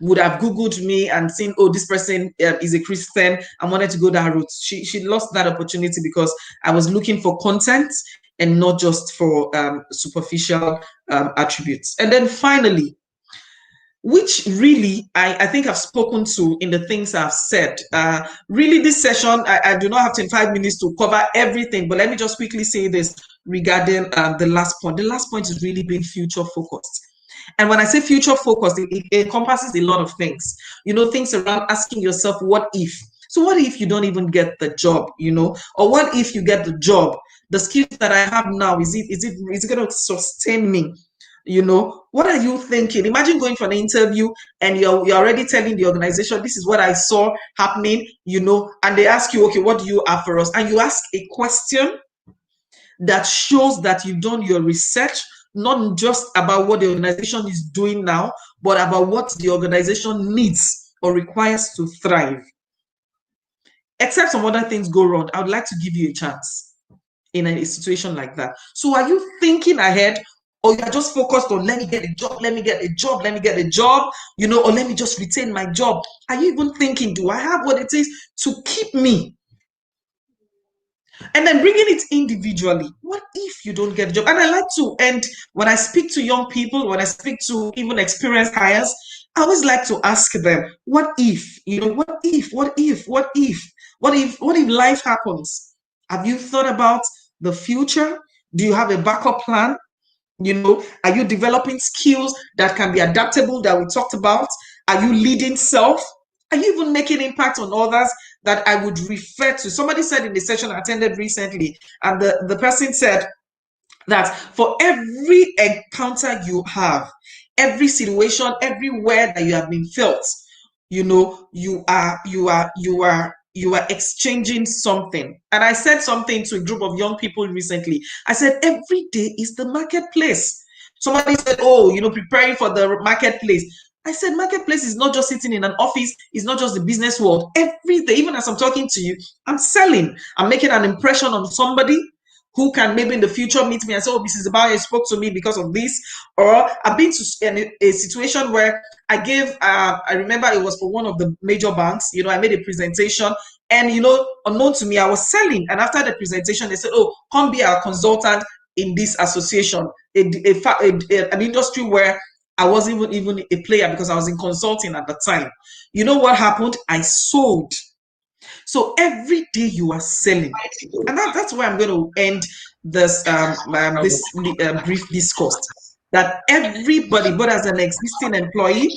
Googled me and seen, oh, this person is a Christian, and wanted to go that route. She lost that opportunity because I was looking for content and not just for superficial attributes. And then finally, which really I think I've spoken to in the things I've said. Really, this session, I do not have 25 minutes to cover everything, but let me just quickly say this regarding the last point. The last point is really being future focused. And when I say future focused, it encompasses a lot of things. Things around asking yourself, what if? So what if you don't even get the job, or what if you get the job? The skills that I have now, is it going to sustain me? What are you thinking? Imagine going for an interview and you're already telling the organization, this is what I saw happening, and they ask you, okay, what do you have for us? And you ask a question that shows that you've done your research, not just about what the organization is doing now, but about what the organization needs or requires to thrive. Except some other things go wrong, I would like to give you a chance in a situation like that. So are you thinking ahead, or you are just focused on let me get a job, let me get a job, let me get a job, you know, or let me just retain my job. Are you even thinking, do I have what it is to keep me? And then bringing it individually. What if you don't get a job? And I like to, and when I speak to young people, when I speak to even experienced hires, I always like to ask them, what if, you know, what if, what if, what if, what if life happens? Have you thought about the future? Do you have a backup plan? You know, are you developing skills that can be adaptable that we talked about? Are you leading self? Are you even making impact on others that I would refer to? Somebody said in the session I attended recently, and the person said that for every encounter you have, every situation, everywhere that you have been felt, you know, you are exchanging something. And I said something to a group of young people recently. I said, every day is the marketplace. Somebody said, oh, you know, preparing for the marketplace. I said, marketplace is not just sitting in an office, it's not just the business world. Every day, even as I'm talking to you, I'm selling, I'm making an impression on somebody who can maybe in the future meet me and say, oh, Mrs. Abaya spoke to me because of this. Or I've been to a situation where I gave, I remember it was for one of the major banks, you know, I made a presentation and, you know, unknown to me, I was selling. And after the presentation, they said, oh, come be our consultant in this association, an industry where I wasn't even a player because I was in consulting at the time. You know what happened? I sold. So every day you are selling, and that's where I'm going to end this brief discourse. That everybody, both as an existing employee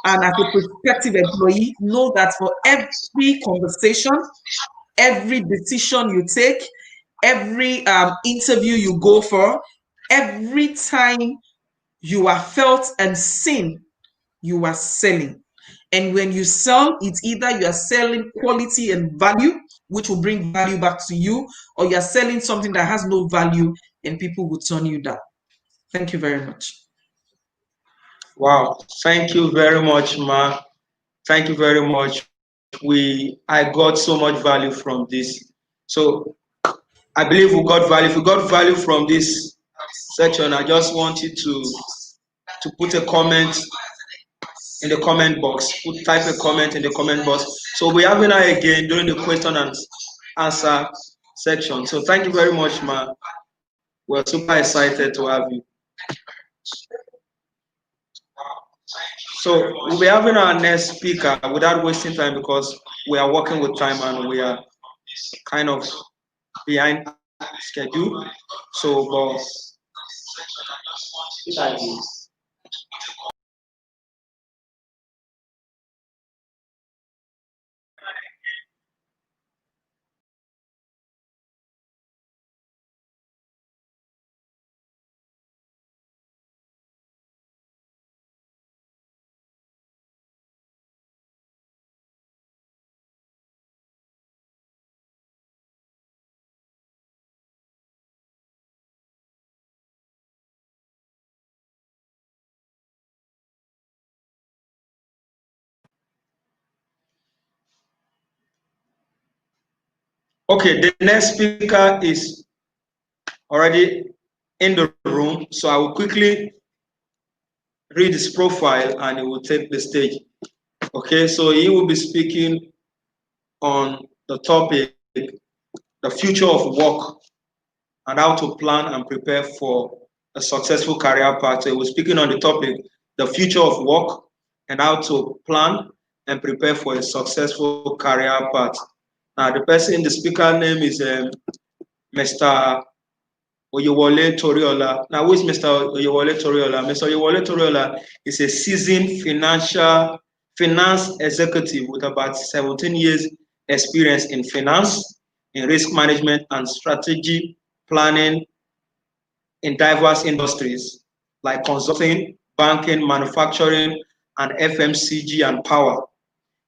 and as a prospective employee, know that for every conversation, every decision you take, every interview you go for, every time you are felt and seen, you are selling. And when you sell, it's either you are selling quality and value, which will bring value back to you, or you're selling something that has no value and people will turn you down. Thank you very much. Wow, thank you very much, Ma. Thank you very much. I got so much value from this. So I believe we got value. If we got value from this section, I just want you to put a comment in the comment box. Type a comment in the comment box. So we're having her again during the question and answer section. So thank you very much, Ma. We're super excited to have you. So we'll be having our next speaker without wasting time because we are working with time and we are kind of behind schedule. So, okay, the next speaker is already in the room, so I will quickly read his profile and he will take the stage. Okay, so he will be speaking on the topic, the future of work and how to plan and prepare for a successful career path. So he was speaking on the topic, the future of work and how to plan and prepare for a successful career path. Now, the speaker name is Mr. Oyewole Toriola. Now, who is Mr. Oyewole Toriola? Mr. Oyewole Toriola is a seasoned finance executive with about 17 years experience in finance, in risk management and strategy planning in diverse industries like consulting, banking, manufacturing, and FMCG and power.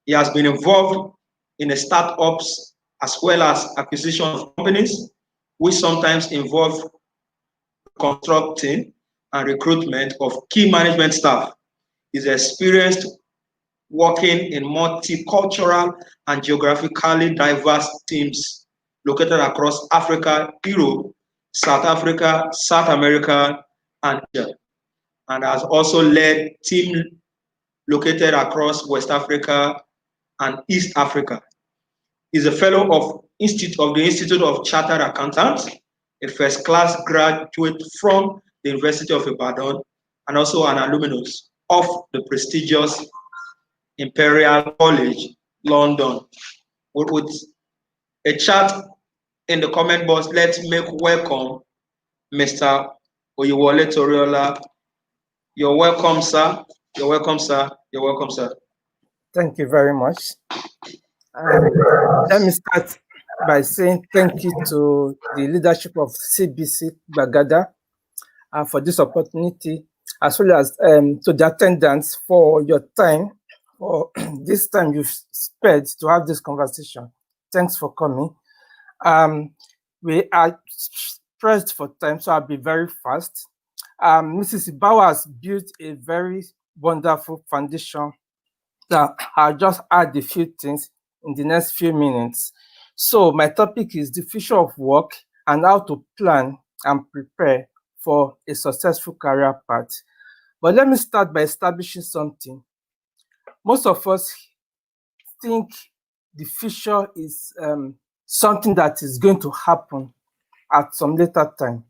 He has been involved in the startups as well as acquisition of companies, which sometimes involve constructing and recruitment of key management staff. He's experienced working in multicultural and geographically diverse teams located across Africa, Europe, South Africa, South America, and Asia, and has also led teams located across West Africa and East Africa. He's a fellow of the Institute of Chartered Accountants, a first-class graduate from the University of Ibadan, and also an alumnus of the prestigious Imperial College, London. With a chat in the comment box, let's make welcome Mr. Oyewole Toriola. You're welcome, sir. You're welcome, sir. You're welcome, sir. Thank you very much. Let me start by saying thank you to the leadership of CBC Bagada for this opportunity, as well as to the attendants for your time, for this time you've spared to have this conversation. Thanks for coming. We are pressed for time, so I'll be very fast. Mrs. Ibawa has built a very wonderful foundation that I'll just add a few things in the next few minutes. So my topic is the future of work and how to plan and prepare for a successful career path. But let me start by establishing something. Most of us think the future is something that is going to happen at some later time.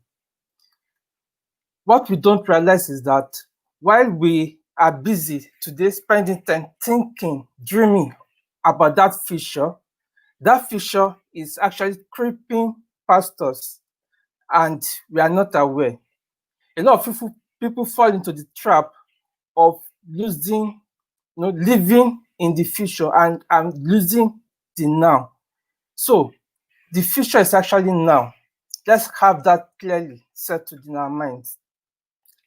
What we don't realize is that while we are busy today spending time thinking, dreaming about that future is actually creeping past us and we are not aware. A lot of people fall into the trap of living in the future and losing the now. So the future is actually now. Let's have that clearly settled in our minds.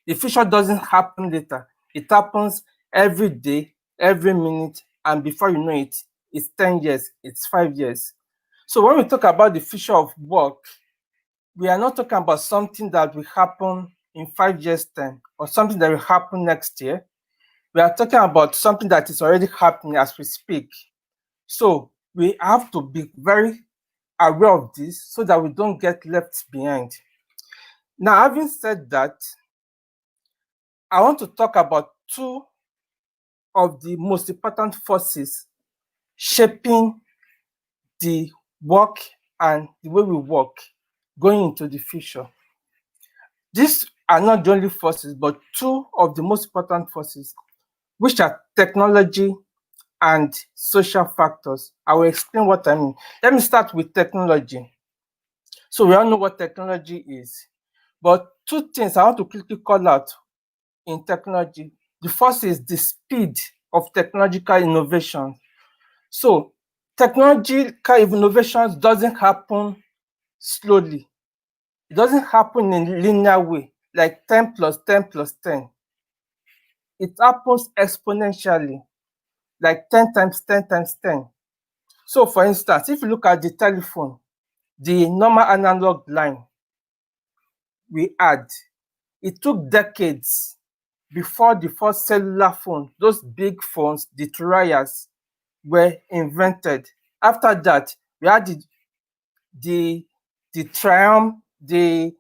The future doesn't happen later. It happens every day, every minute, and before you know it, it's 10 years, it's 5 years. So when we talk about the future of work, we are not talking about something that will happen in 5 years' time or something that will happen next year. We are talking about something that is already happening as we speak. So we have to be very aware of this so that we don't get left behind. Now, having said that, I want to talk about two of the most important forces shaping the work and the way we work going into the future. These are not the only forces, but two of the most important forces, which are technology and social factors. I will explain what I mean. Let me start with technology. So we all know what technology is, but two things I want to quickly call out in technology. The first is the speed of technological innovation. So technological innovations doesn't happen slowly. It doesn't happen in a linear way, like 10 plus 10 plus 10. It happens exponentially, like 10 times 10 times 10. So for instance, if you look at the telephone, the normal analog line we had, it took decades before the first cellular phone, those big phones, the Turayas, were invented. After that, we had the Triumph, the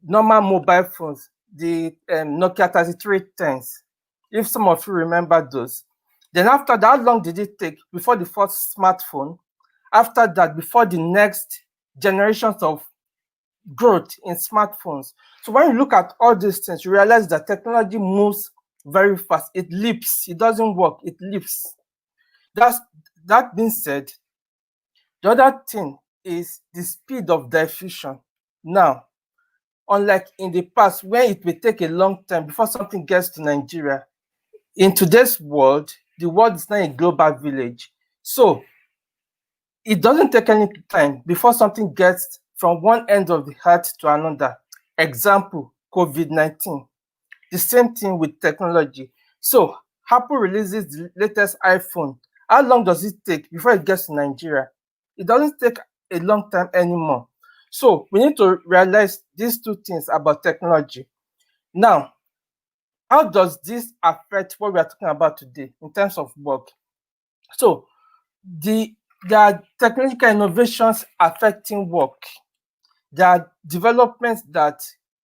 normal mobile phones, the Nokia 3310s, if some of you remember those. Then after that, how long did it take before the first smartphone? After that, before the next generations of growth in smartphones. So when you look at all these things, you realize that technology moves very fast. It leaps. It doesn't work. It leaps. That being said, the other thing is the speed of diffusion. Now, unlike in the past, where it may take a long time before something gets to Nigeria, in today's world, the world is not a global village. So it doesn't take any time before something gets from one end of the earth to another. Example, COVID-19. The same thing with technology. So Apple releases the latest iPhone. How long does it take before it gets to Nigeria? It doesn't take a long time anymore. So we need to realize these two things about technology. Now, how does this affect what we are talking about today in terms of work? So there are technological innovations affecting work. There are developments that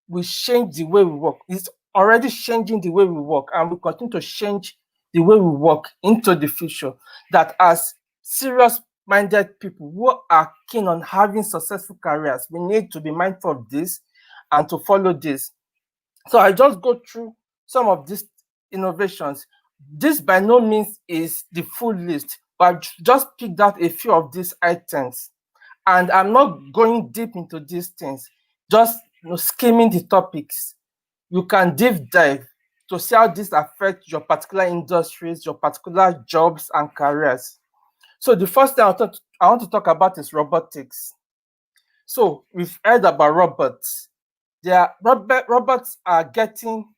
will change the way we work. It's already changing the way we work, and will continue to change the way we work into the future. That as serious-minded people who are keen on having successful careers, we need to be mindful of this and to follow this. So I just go through some of these innovations. This by no means is the full list, but I've just picked out a few of these items. And I'm not going deep into these things, just skimming the topics. You can deep dive to see how this affects your particular industries, your particular jobs and careers. So the first thing I want to talk about is robotics. So we've heard about robots. Robots are getting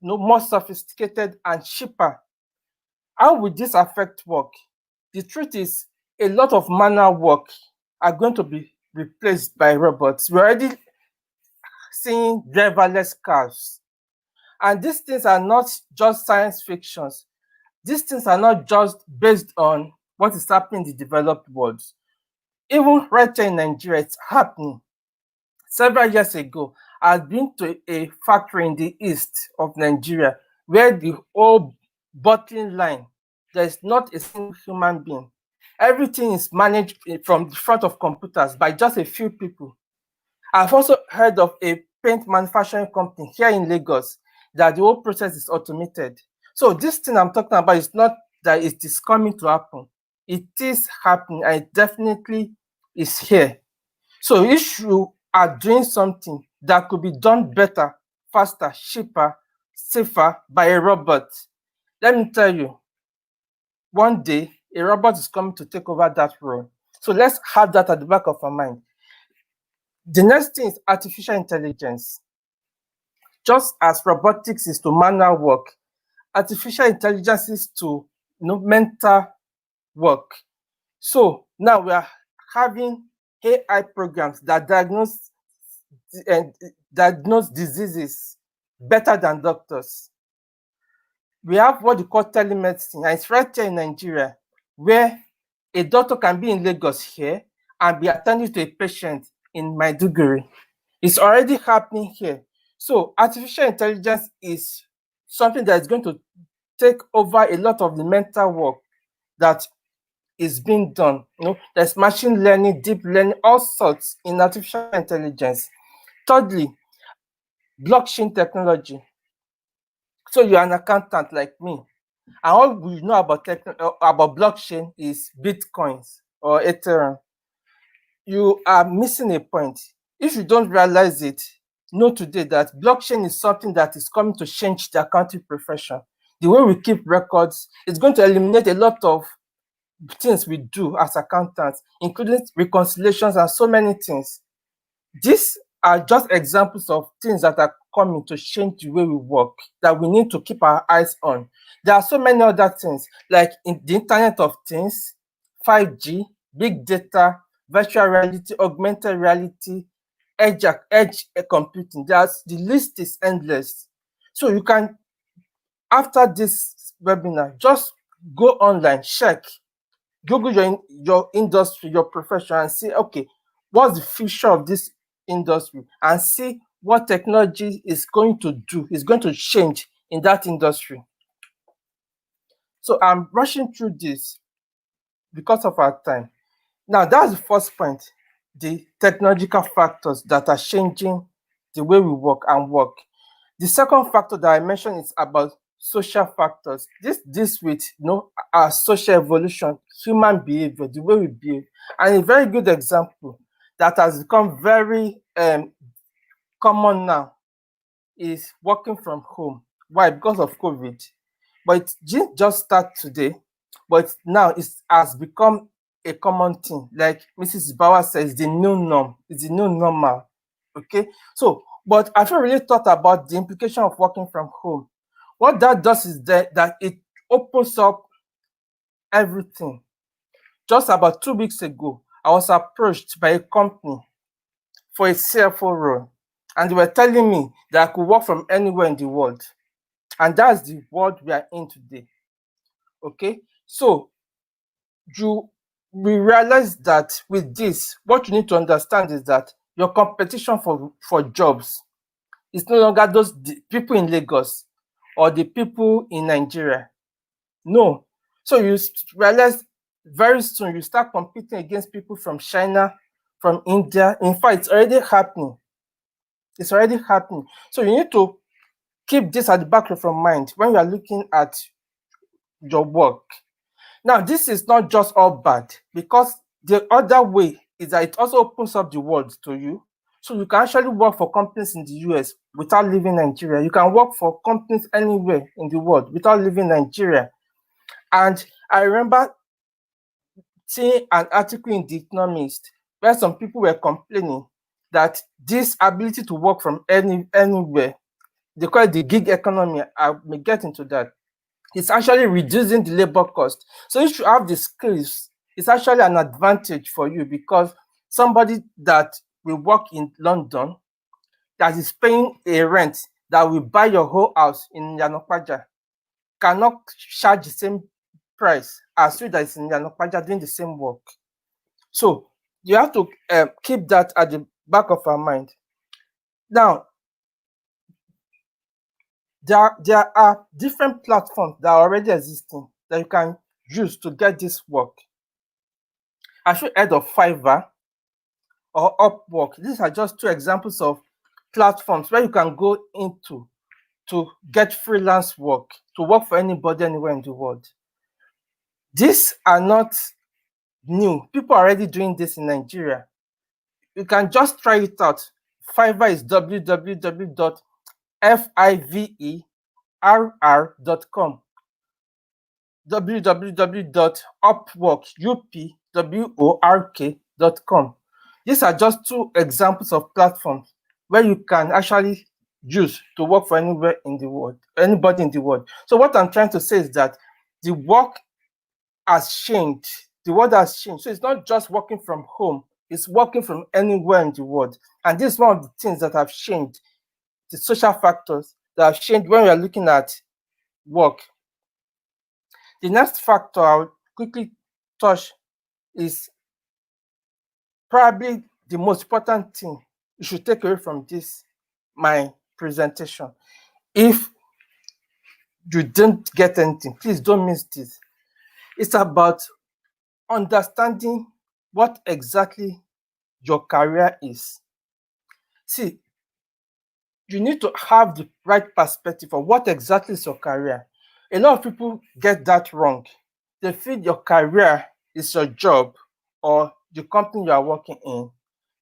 more sophisticated and cheaper. How will this affect work? The truth is, a lot of manual work are going to be replaced by robots. We're already seeing driverless cars. And these things are not just science fictions. These things are not just based on what is happening in the developed world. Even right here in Nigeria, it's happening. Several years ago, I've been to a factory in the east of Nigeria where the whole bottling line, there's not a single human being. Everything is managed from the front of computers by just a few people. I've also heard of a paint manufacturing company here in Lagos that the whole process is automated. So this thing I'm talking about is not that it is coming to happen. It is happening, and it definitely is here. So if you are doing something that could be done better, faster, cheaper, safer by a robot, let me tell you, one day a robot is coming to take over that role. So let's have that at the back of our mind. The next thing is artificial intelligence. Just as robotics is to manual work, artificial intelligence is to mental work. So now we are having AI programs that diagnose diseases better than doctors. We have what we call telemedicine, and it's right here in Nigeria, where a doctor can be in Lagos here and be attending to a patient in Maiduguri. It's already happening here. So artificial intelligence is something that is going to take over a lot of the mental work that is being done. There's machine learning, deep learning, all sorts in artificial intelligence. Thirdly, blockchain technology. So you're an accountant like me, and all we know about blockchain is Bitcoins or Ethereum. You are missing a point. If you don't realize it, know today that blockchain is something that is coming to change the accounting profession. The way we keep records is going to eliminate a lot of things we do as accountants, including reconciliations and so many things. These are just examples of things that are coming to change the way we work, that we need to keep our eyes on. There are so many other things, like in the Internet of Things, 5G, big data, virtual reality, augmented reality, edge computing. The list is endless. So you can, after this webinar, just go online, check, Google your industry, your profession, and see, okay, what's the future of this industry, and see what technology is going to do, is going to change in that industry. So I'm rushing through this because of our time. Now, that's the first point, the technological factors that are changing the way we work and work. The second factor that I mentioned is about social factors. This with our social evolution, human behavior, the way we behave. And a very good example that has become very common now is working from home. Why? Because of COVID. But it didn't just start today, but now it has become a common thing. Like Mrs. Bauer says, the new norm. It's the new normal. Okay. So, but I've not really thought about the implication of working from home. What that does is that it opens up everything. Just about 2 weeks ago, I was approached by a company for a CFO role, and they were telling me that I could work from anywhere in the world. And that's the world we are in today. Okay, so we realize that with this, what you need to understand is that your competition for jobs It's no longer those people in Lagos or the people in Nigeria. No. So you realize very soon you start competing against people from China, from India. In fact, it's already happening. It's already happening. So you need to keep this at the back of your mind when you are looking at your work. Now, this is not just all bad, because the other way is that it also opens up the world to you. So you can actually work for companies in the US without leaving Nigeria. You can work for companies anywhere in the world without leaving Nigeria. And I remember seeing an article in The Economist where some people were complaining that this ability to work from anywhere, they call it the gig economy. I may get into that. It's actually reducing the labor cost. So if you have the skills, it's actually an advantage for you, because somebody that will work in London that is paying a rent that will buy your whole house in Yanokwaja cannot charge the same price as you that is in Yanokwaja doing the same work. So you have to keep that at the back of our mind. Now, there are different platforms that are already existing that you can use to get this work. I should heard of Fiverr or Upwork. These are just two examples of platforms where you can go into to get freelance work, to work for anybody anywhere in the world. These are not new. People are already doing this in Nigeria. You can just try it out. Fiverr is www.fiverr.com. www.upwork.com. These are just two examples of platforms where you can actually use to work for anywhere in the world, anybody in the world. So what I'm trying to say is that the work has changed. The world has changed. So it's not just working from home, it's working from anywhere in the world. And this is one of the things that have changed, the social factors that have changed when we are looking at work. The next factor I'll quickly touch is probably the most important thing you should take away from this, my presentation. If you didn't get anything, please don't miss this. It's about understanding what exactly your career is. See, you need to have the right perspective of what exactly is your career. A lot of people get that wrong. They feel your career is your job or the company you are working in.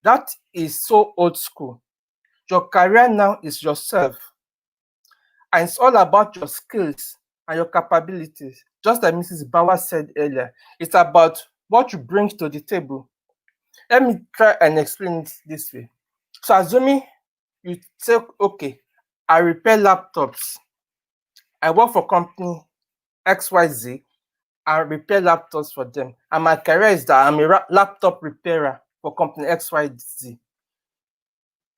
That is so old school. Your career now is yourself. And it's all about your skills and your capabilities. Just like Mrs. Bauer said earlier, it's about what you bring to the table. Let me try and explain it this way. So assuming you say, okay, I repair laptops. I work for company XYZ. I repair laptops for them. And my career is that I'm a laptop repairer for company XYZ.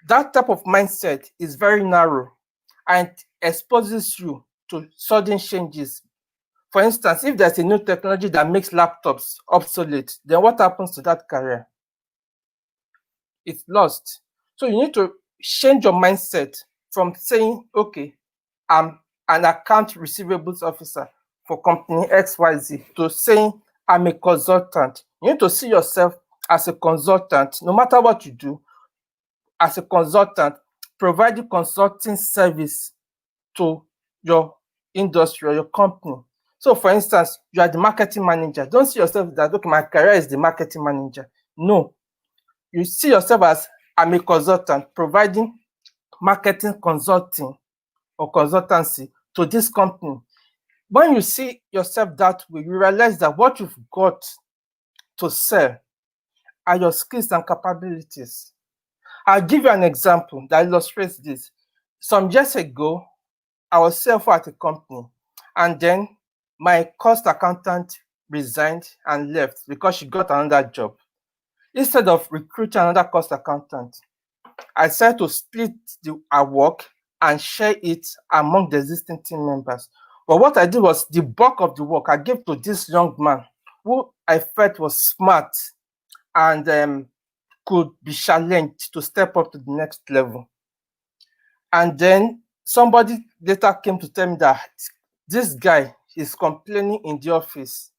That type of mindset is very narrow and exposes you to sudden changes. For instance, if there's a new technology that makes laptops obsolete, then what happens to that career? It's lost. So you need to change your mindset from saying, okay, I'm an account receivables officer for company XYZ, to saying I'm a consultant. You need to see yourself as a consultant, no matter what you do, as a consultant, providing consulting service to your industry or your company. So for instance, you are the marketing manager. Don't see yourself that, okay, my career is the marketing manager. No, you see yourself as I'm a consultant providing marketing consulting or consultancy to this company. When you see yourself that way, you realize that what you've got to sell are your skills and capabilities. I'll give you an example that illustrates this. Some years ago, I was CFO at a company, and then my cost accountant resigned and left because she got another job. Instead of recruiting another cost accountant, I decided to split our work and share it among the existing team members. But what I did was the bulk of the work I gave to this young man who I felt was smart and could be challenged to step up to the next level. And then somebody later came to tell me that this guy is complaining in the office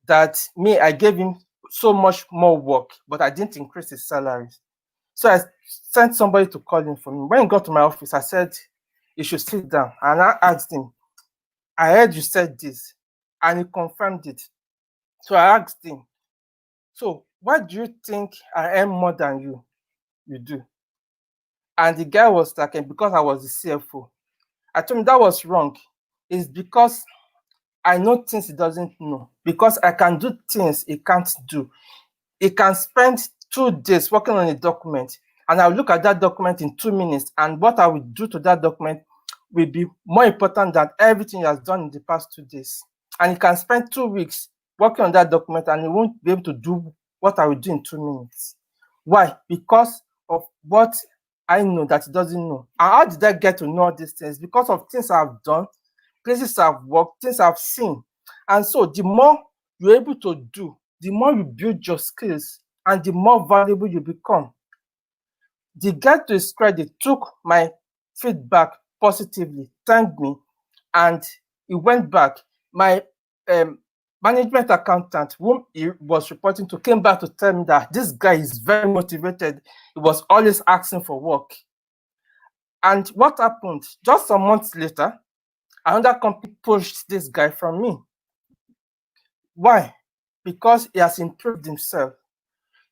that I gave him so much more work, but I didn't increase his salary. So I sent somebody to call him for me. When he got to my office, I said, "You should sit down." And I asked him, "I heard you said this." And he confirmed it. So I asked him, "So why do you think I earn more than you do?" And the guy was like, "Because I was the CFO." I told him that was wrong. It's because I know things he doesn't know. Because I can do things he can't do. He can spend 2 days working on a document, and I'll look at that document in 2 minutes, and what I will do to that document will be more important than everything he has done in the past 2 days. And he can spend 2 weeks working on that document, and he won't be able to do what I will do in 2 minutes. Why? Because of what I know that he doesn't know. And how did I get to know these things? Because of things I've done, places I've worked, things I've seen. And so the more you're able to do, the more you build your skills and the more valuable you become. The guy, to his credit, took my feedback positively, thanked me, and he went back. My management accountant, whom he was reporting to, came back to tell me that this guy is very motivated. He was always asking for work. And what happened? Just some months later, another company pushed this guy from me. Why? Because he has improved himself.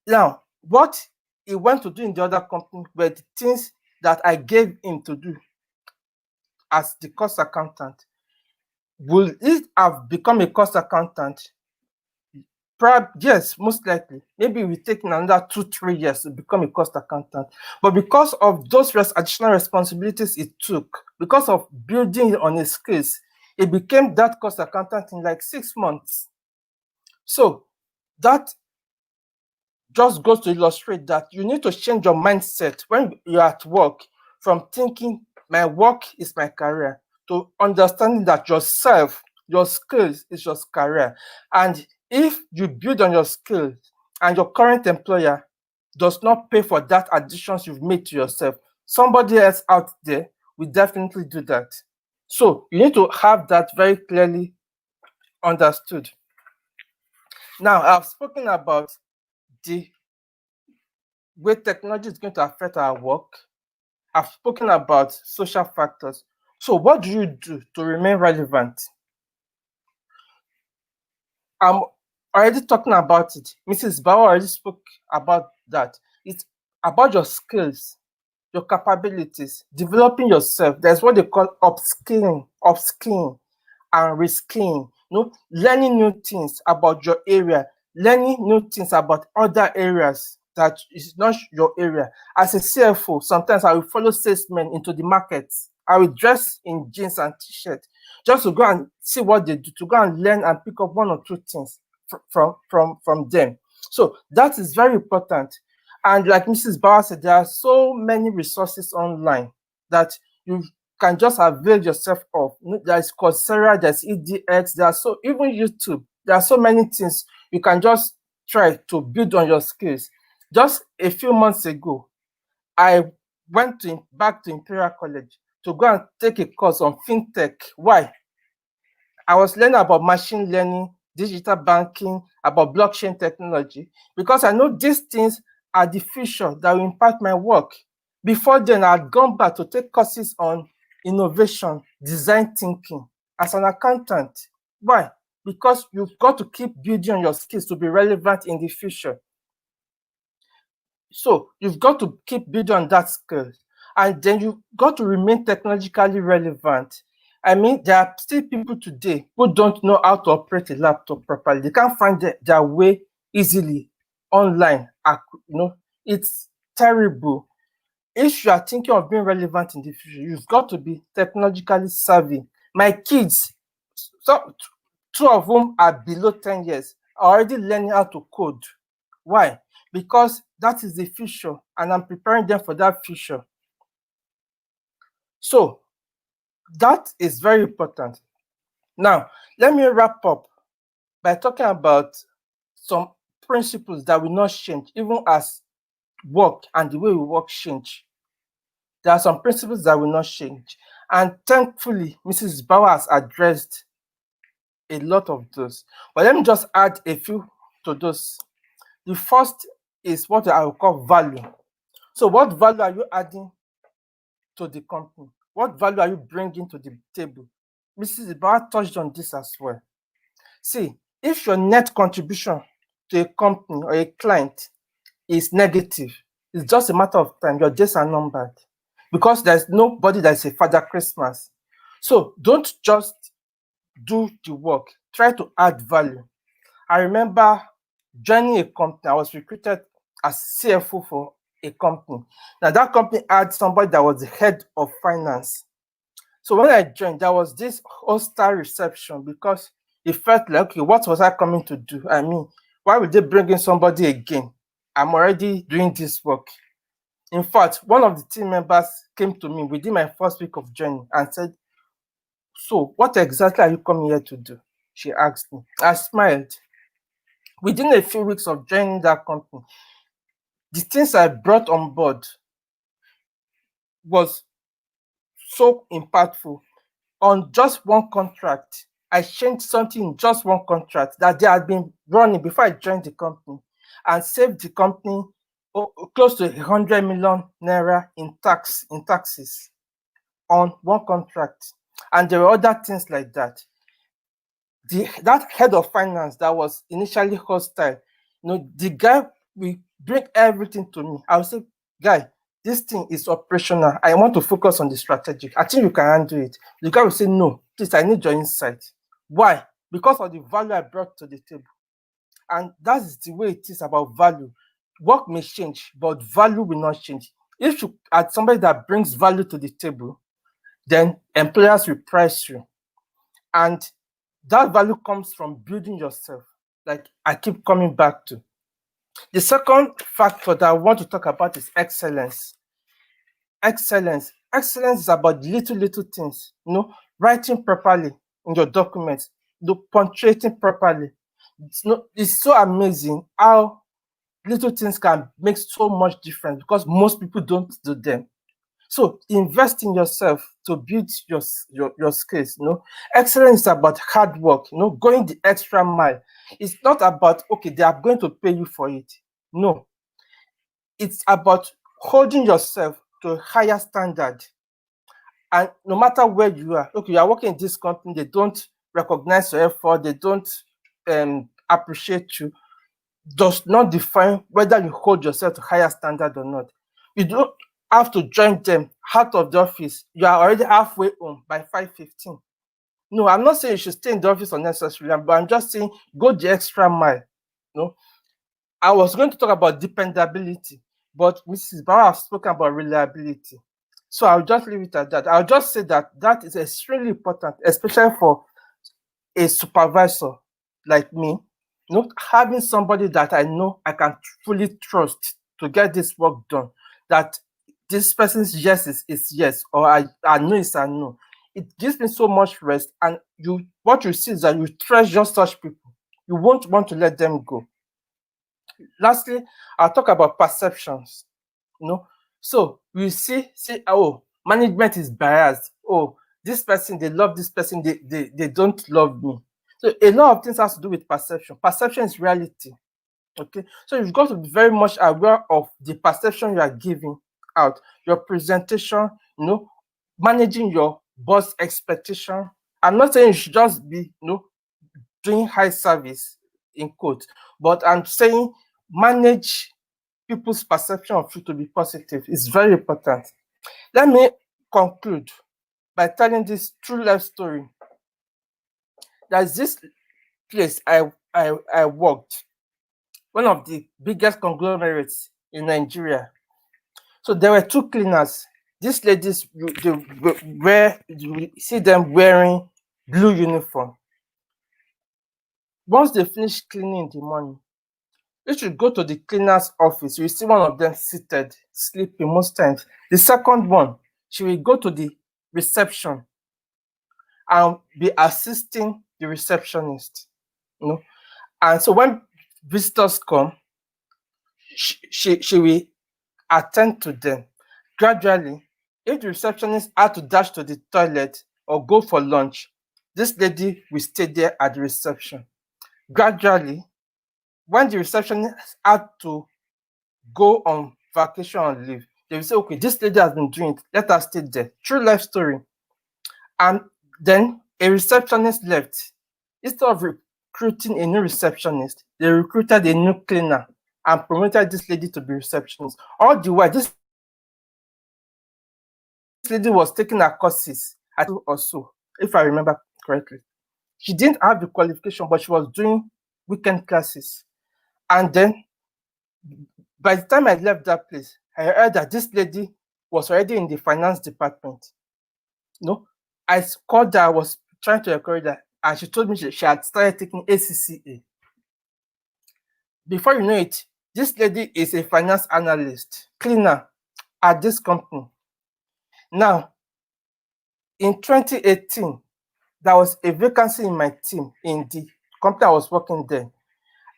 Now, what he went to do in the other company were the things that I gave him to do as the cost accountant. Will he have become a cost accountant? Perhaps, yes, most likely. Maybe it will take another 2-3 years to become a cost accountant. But because of those additional responsibilities it took, because of building on his skills, he became that cost accountant in like 6 months. So that just goes to illustrate that you need to change your mindset when you're at work from thinking my work is my career to understanding that yourself, your skills is your career. And if you build on your skills and your current employer does not pay for that additions you've made to yourself, somebody else out there will definitely do that. So you need to have that very clearly understood. Now, I've spoken about the way technology is going to affect our work. I've spoken about social factors. So what do you do to remain relevant? I'm already talking about it. Mrs. Bauer already spoke about that. It's about your skills, your capabilities, developing yourself. There's what they call upskilling and reskilling. Learning new things about your area, learning new things about other areas that is not your area. As a CFO, sometimes I will follow salesmen into the markets. I will dress in jeans and t-shirt just to go and see what they do, to go and learn and pick up 1 or 2 things from them. So that is very important. And like Mrs. Bauer said, there are so many resources online that you can just avail yourself of. There's Coursera, there's EDX, even YouTube. There are so many things you can just try to build on your skills. Just a few months ago, I went back to Imperial College to go and take a course on fintech. Why? I was learning about machine learning, digital banking, about blockchain technology, because I know these things are the future that will impact my work. Before then, I had gone back to take courses on innovation, design thinking as an accountant. Why? Because you've got to keep building on your skills to be relevant in the future. So you've got to keep building on that skill, and then you've got to remain technologically relevant. I mean, there are still people today who don't know how to operate a laptop properly. They can't find their way easily online. It's terrible. If you are thinking of being relevant in the future, you've got to be technologically savvy. My kids, 2 of whom are below 10 years, are already learning how to code. Why? Because that is the future, and I'm preparing them for that future. So that is very important. Now, let me wrap up by talking about some principles that will not change, even as work and the way we work change. There are some principles that will not change. And thankfully, Mrs. Bauer has addressed a lot of those. But let me just add a few to those. The first is what I will call value. So what value are you adding to the company? What value are you bringing to the table? Mrs. Bauer touched on this as well. See, if your net contribution to a company or a client is negative, it's just a matter of time. Your days are numbered because there's nobody that's a Father Christmas. So don't just do the work. Try to add value. I remember joining a company. I was recruited as CFO for a company. Now that company had somebody that was the head of finance. So when I joined, there was this hostile reception because it felt like, okay, what was I coming to do? I mean, why would they bring in somebody again? I'm already doing this work. In fact, one of the team members came to me within my first week of joining and said, so what exactly are you coming here to do? She asked me. I smiled. Within a few weeks of joining that company, the things I brought on board was so impactful. On just one contract, I changed something in just one contract that they had been running before I joined the company and saved the company close to 100 million naira in taxes on one contract. And there were other things like that. That head of finance that was initially hostile, the guy will bring everything to me. I will say, guy, this thing is operational. I want to focus on the strategic. I think you can handle it. The guy will say, no, please, I need your insight. Why? Because of the value I brought to the table. And that is the way it is about value. Work may change, but value will not change. If you are somebody that brings value to the table, then employers will price you. And that value comes from building yourself, like I keep coming back to. The second factor that I want to talk about is excellence. Excellence is about little things, writing properly in your documents, punctuating properly. It's so amazing how little things can make so much difference because most people don't do them. So invest in yourself to build your skills. Excellence is about hard work, going the extra mile. It's not about, okay, they are going to pay you for it. No, it's about holding yourself to a higher standard. And no matter where you are, okay, you are working in this company, they don't recognize your effort, they don't appreciate you, does not define whether you hold yourself to higher standard or not. You don't have to join them out of the office. You are already halfway home by 5:15. No, I'm not saying you should stay in the office unnecessarily, but I'm just saying go the extra mile. I was going to talk about dependability, but Mrs. Bauer has spoken about reliability. So I'll just leave it at that. I'll just say that is extremely important, especially for a supervisor like me. Having somebody that I know I can fully trust to get this work done, that this person's yes is yes, or I know it's a no. It gives me so much rest, and what you see is that you treasure such people. You won't want to let them go. Lastly, I'll talk about perceptions. So we see, oh, management is biased. Oh, this person, they love this person, they don't love me. So a lot of things has to do with perception. Perception is reality. Okay, so you've got to be very much aware of the perception you are giving out, your presentation, managing your boss expectation. I'm not saying you should just be, doing high service in quote, but I'm saying manage people's perception of you to be positive. It's very important. Let me conclude by telling this true life story. There's this place I worked, one of the biggest conglomerates in Nigeria. So there were two cleaners. These ladies, you see them wearing blue uniform. Once they finish cleaning in the morning, you should go to the cleaner's office. You see one of them seated, sleeping most times. The second one, she will go to the reception and be assisting the receptionist. And so when visitors come, she will attend to them. Gradually, If the receptionist had to dash to the toilet or go for lunch, this lady will stay there at the reception. Gradually, when the receptionist had to go on vacation or leave, they will say, okay, this lady has been doing it, let her stay there. True life story. And then a receptionist left. Instead of recruiting a new receptionist, they recruited a new cleaner and promoted this lady to be receptionist. All the while, this lady was taking her courses at or so, if I remember correctly. She didn't have the qualification, but she was doing weekend classes. And then by the time I left that place, I heard that this lady was already in the finance department. No, I called her, I was trying to encourage her, and she told me she had started taking ACCA. Before you know it, this lady is a finance analyst, cleaner at this company. Now, in 2018, there was a vacancy in my team in the company I was working there.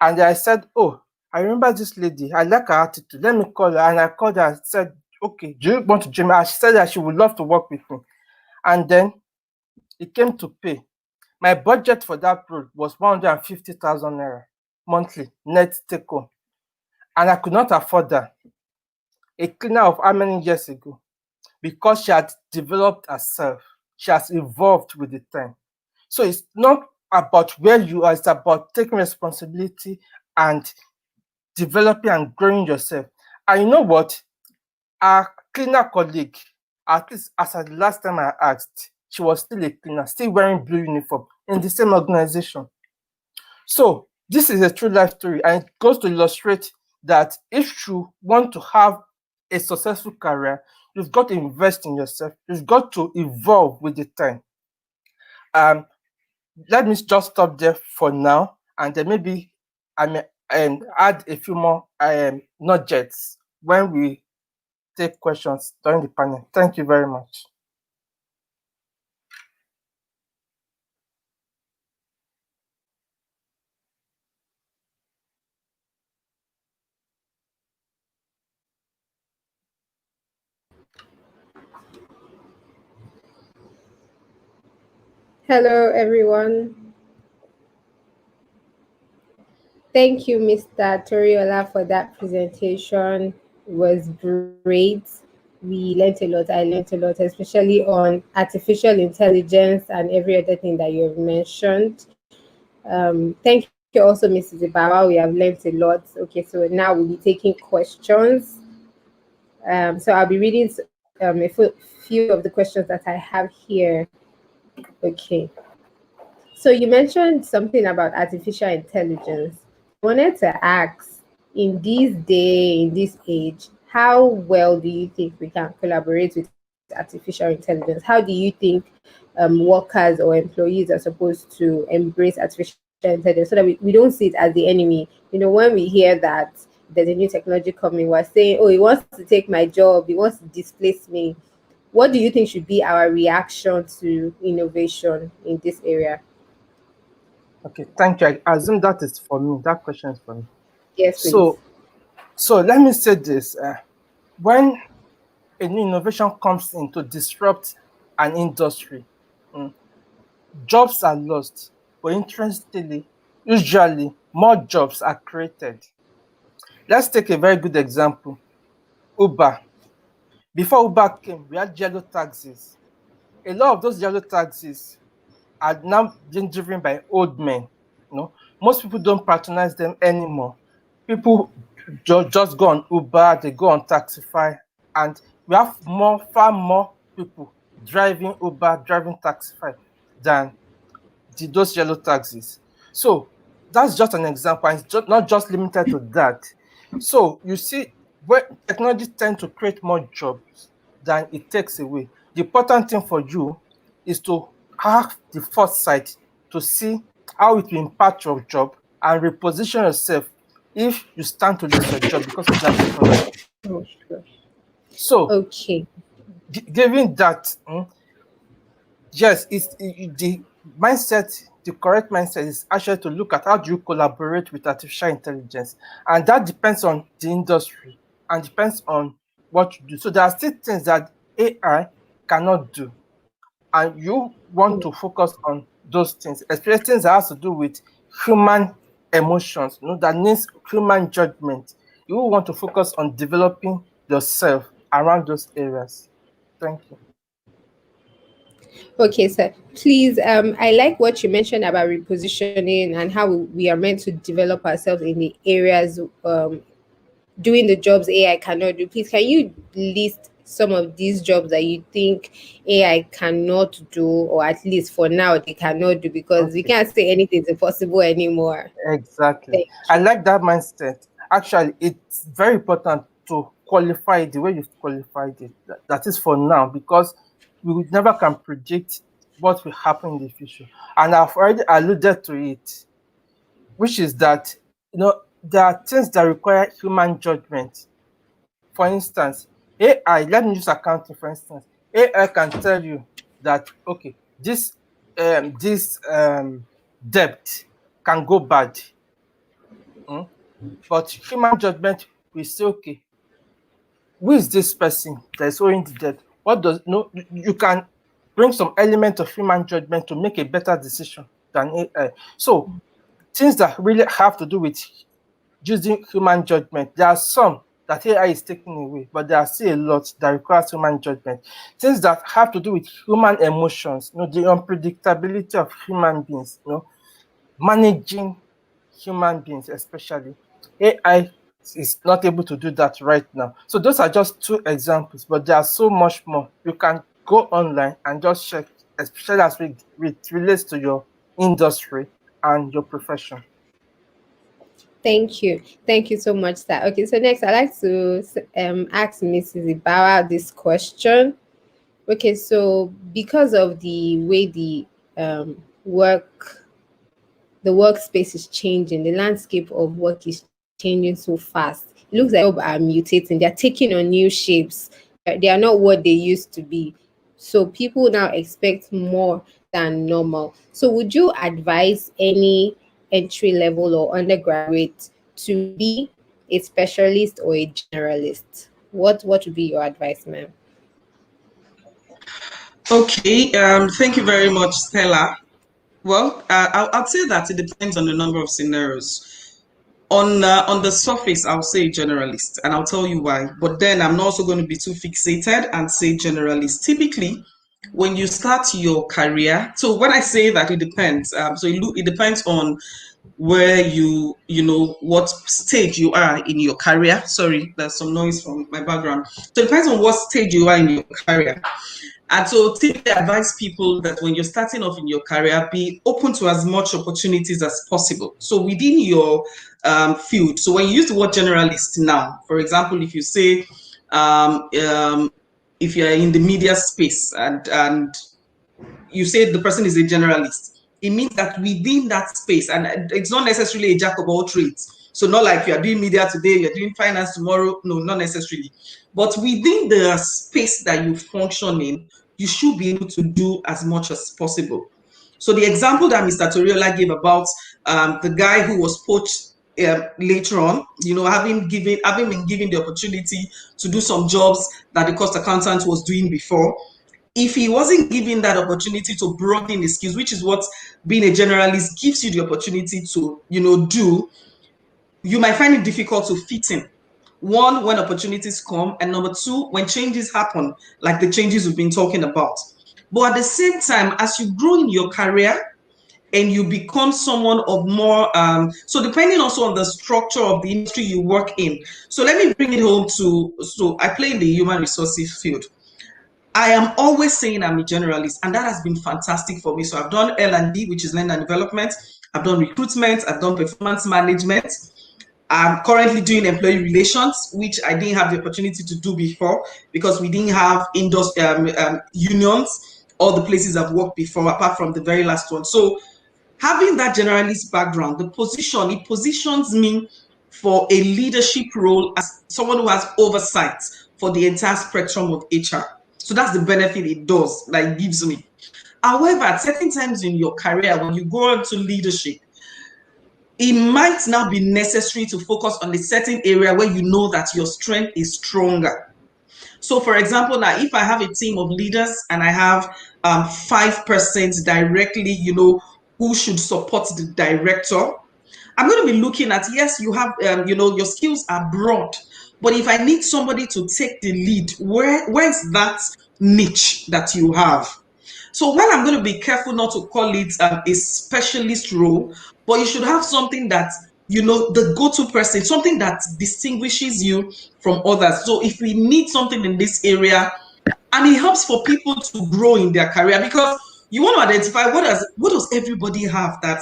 And I said, oh, I remember this lady. I like her attitude. Let me call her. And I called her and said, okay, do you want to join me? She said that she would love to work with me. And then it came to pay. My budget for that role was 150,000 naira monthly net take home. And I could not afford that. A cleaner of how many years ago? Because she had developed herself. She has evolved with the time. So it's not about where you are, it's about taking responsibility and developing and growing yourself. And you know what? Our cleaner colleague, at least as at the last time I asked, she was still a cleaner, still wearing blue uniform in the same organization. So this is a true life story, and it goes to illustrate that if you want to have a successful career, you've got to invest in yourself. You've got to evolve with the time. Let me just stop there for now, and then maybe I may add a few more nuggets when we take questions during the panel. Thank you very much. Hello, everyone. Thank you, Mr. Toriola, for that presentation. It was great. We learned a lot. I learned a lot, especially on artificial intelligence and every other thing that you have mentioned. Thank you also, Mrs. Ibawa. We have learned a lot. Okay, so now we'll be taking questions. So I'll be reading few of the questions that I have here. Okay. So you mentioned something about artificial intelligence. I wanted to ask, in this day, in this age, how well do you think we can collaborate with artificial intelligence? How do you think workers or employees are supposed to embrace artificial intelligence so that we don't see it as the enemy? You know, when we hear that there's a new technology coming, we're saying, oh, it wants to take my job, it wants to displace me. What do you think should be our reaction to innovation in this area? Okay, thank you. I assume that is for me. That question is for me. Yes, please. So let me say this: when a new innovation comes in to disrupt an industry, jobs are lost, but interestingly, usually more jobs are created. Let's take a very good example: Uber. Before Uber came, we had yellow taxis. A lot of those yellow taxis are now being driven by old men. You know, most people don't patronize them anymore. People just go on Uber, they go on Taxify, and we have far more people driving Uber, driving Taxify than those yellow taxis. So that's just an example, and it's not just limited to that. So you see, where technology tends to create more jobs than it takes away. The important thing for you is to have the foresight to see how it will impact your job and reposition yourself if you stand to lose your job because of that technology. Oh, sure. So, Okay. given that, yes, the mindset, the correct mindset is actually to look at how do you collaborate with artificial intelligence, and that depends on the industry and depends on what you do. So there are still things that AI cannot do. And you want to focus on those things, especially things that has to do with human emotions, that needs human judgment. You will want to focus on developing yourself around those areas. Thank you. Okay, sir. Please, I like what you mentioned about repositioning and how we are meant to develop ourselves in the areas doing the jobs AI cannot do. Please, can you list some of these jobs that you think AI cannot do, or at least for now they cannot do, because we Okay. can't say anything's impossible anymore. Exactly. Thank I you. like that mindset. Actually, it's very important to qualify it the way you've qualified it. That is for now, because we would never can predict what will happen in the future. And I've already alluded to it, which is that there are things that require human judgment. For instance, AI, let me use accounting for instance. AI can tell you that okay, this debt can go bad. Mm? But human judgment will say, okay, who is this person that is owing the debt? What does no you can bring some element of human judgment to make a better decision than AI. So things that really have to do with using human judgment, there are some that AI is taking away, but there are still a lot that requires human judgment. Things that have to do with human emotions, the unpredictability of human beings, managing human beings, especially. AI is not able to do that right now. So those are just two examples, but there are so much more. You can go online and just check, especially as it relates to your industry and your profession. Thank you. Thank you so much, sir. Okay, so next I'd like to ask Mrs. Ibawa this question. Okay, so because of the way um, work the workspace is changing, the landscape of work is changing so fast. It looks like jobs are mutating, they're taking on new shapes. They are not what they used to be. So people now expect more than normal. So would you advise any entry level or undergraduate to be a specialist or a generalist? What would be your advice, ma'am? Okay, thank you very much, Stella. Well, I'll say that it depends on the number of scenarios. On the surface, I'll say generalist, and I'll tell you why. But then I'm not also going to be too fixated and say generalist. Typically, when you start your career, so when I say that it depends, it depends on where what stage you are in your career. Sorry, there's some noise from my background. So it depends on what stage you are in your career. And so typically I advise people that when you're starting off in your career, be open to as much opportunities as possible. So within your field. So when you use the word generalist now, for example, if you say, um, um, if you're in the media space and you say the person is a generalist, it means that within that space, and it's not necessarily a jack of all trades. So not like you are doing media today, you're doing finance tomorrow. No, not necessarily. But within the space that you function in, you should be able to do as much as possible. So the example that Mr. Toriola gave about the guy who was poached later on, having been given the opportunity to do some jobs that the cost accountant was doing before, if he wasn't given that opportunity to broaden his skills, which is what being a generalist gives you the opportunity to, do, you might find it difficult to fit in. One, when opportunities come, and number two, when changes happen, like the changes we've been talking about. But at the same time, as you grow in your career and you become someone of more, so depending also on the structure of the industry you work in. So let me bring it home so I play in the human resources field. I am always saying I'm a generalist, and that has been fantastic for me. So I've done L&D, which is learning and development. I've done recruitment. I've done performance management. I'm currently doing employee relations, which I didn't have the opportunity to do before because we didn't have unions, all the places I've worked before, apart from the very last one. So having that generalist background, it positions me for a leadership role as someone who has oversight for the entire spectrum of HR. So that's the benefit it does, like gives me. However, at certain times in your career, when you go on to leadership, it might now be necessary to focus on a certain area where you know that your strength is stronger. So, for example, now if I have a team of leaders and I have 5% directly, who should support the director, I'm going to be looking at, yes, you have, your skills are broad, but if I need somebody to take the lead, where's that niche that you have? So while I'm going to be careful not to call it a specialist role, but you should have something that, the go-to person, something that distinguishes you from others. So if we need something in this area, and it helps for people to grow in their career, because you want to identify what does everybody have that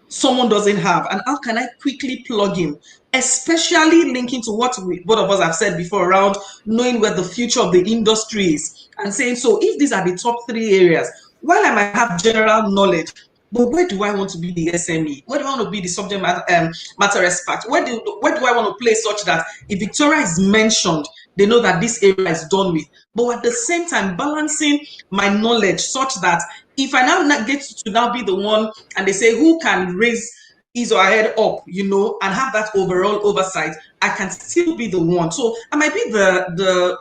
someone doesn't have, and how can I quickly plug in, especially linking to what both of us have said before around knowing where the future of the industry is, and saying, so if these are the top 3 areas, while I might have general knowledge, but where do I want to be the SME? Where do I want to be the subject matter expert? Where do I want to play such that if Victoria is mentioned, they know that this area is done with, but at the same time balancing my knowledge such that if I now get to now be the one, and they say who can raise his or her head up, and have that overall oversight, I can still be the one. So I might be the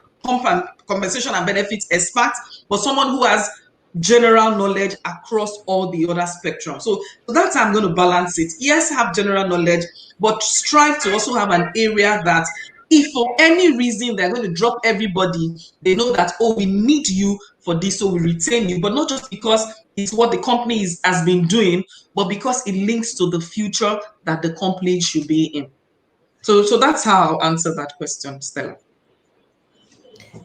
compensation and benefits expert, but someone who has general knowledge across all the other spectrum. So that's how I'm going to balance it. Yes, have general knowledge, but strive to also have an area that if for any reason they're going to drop everybody, they know that, oh, we need you for this, so we retain you, but not just because it's what the company has been doing, but because it links to the future that the company should be in. So that's how I'll answer that question, Stella.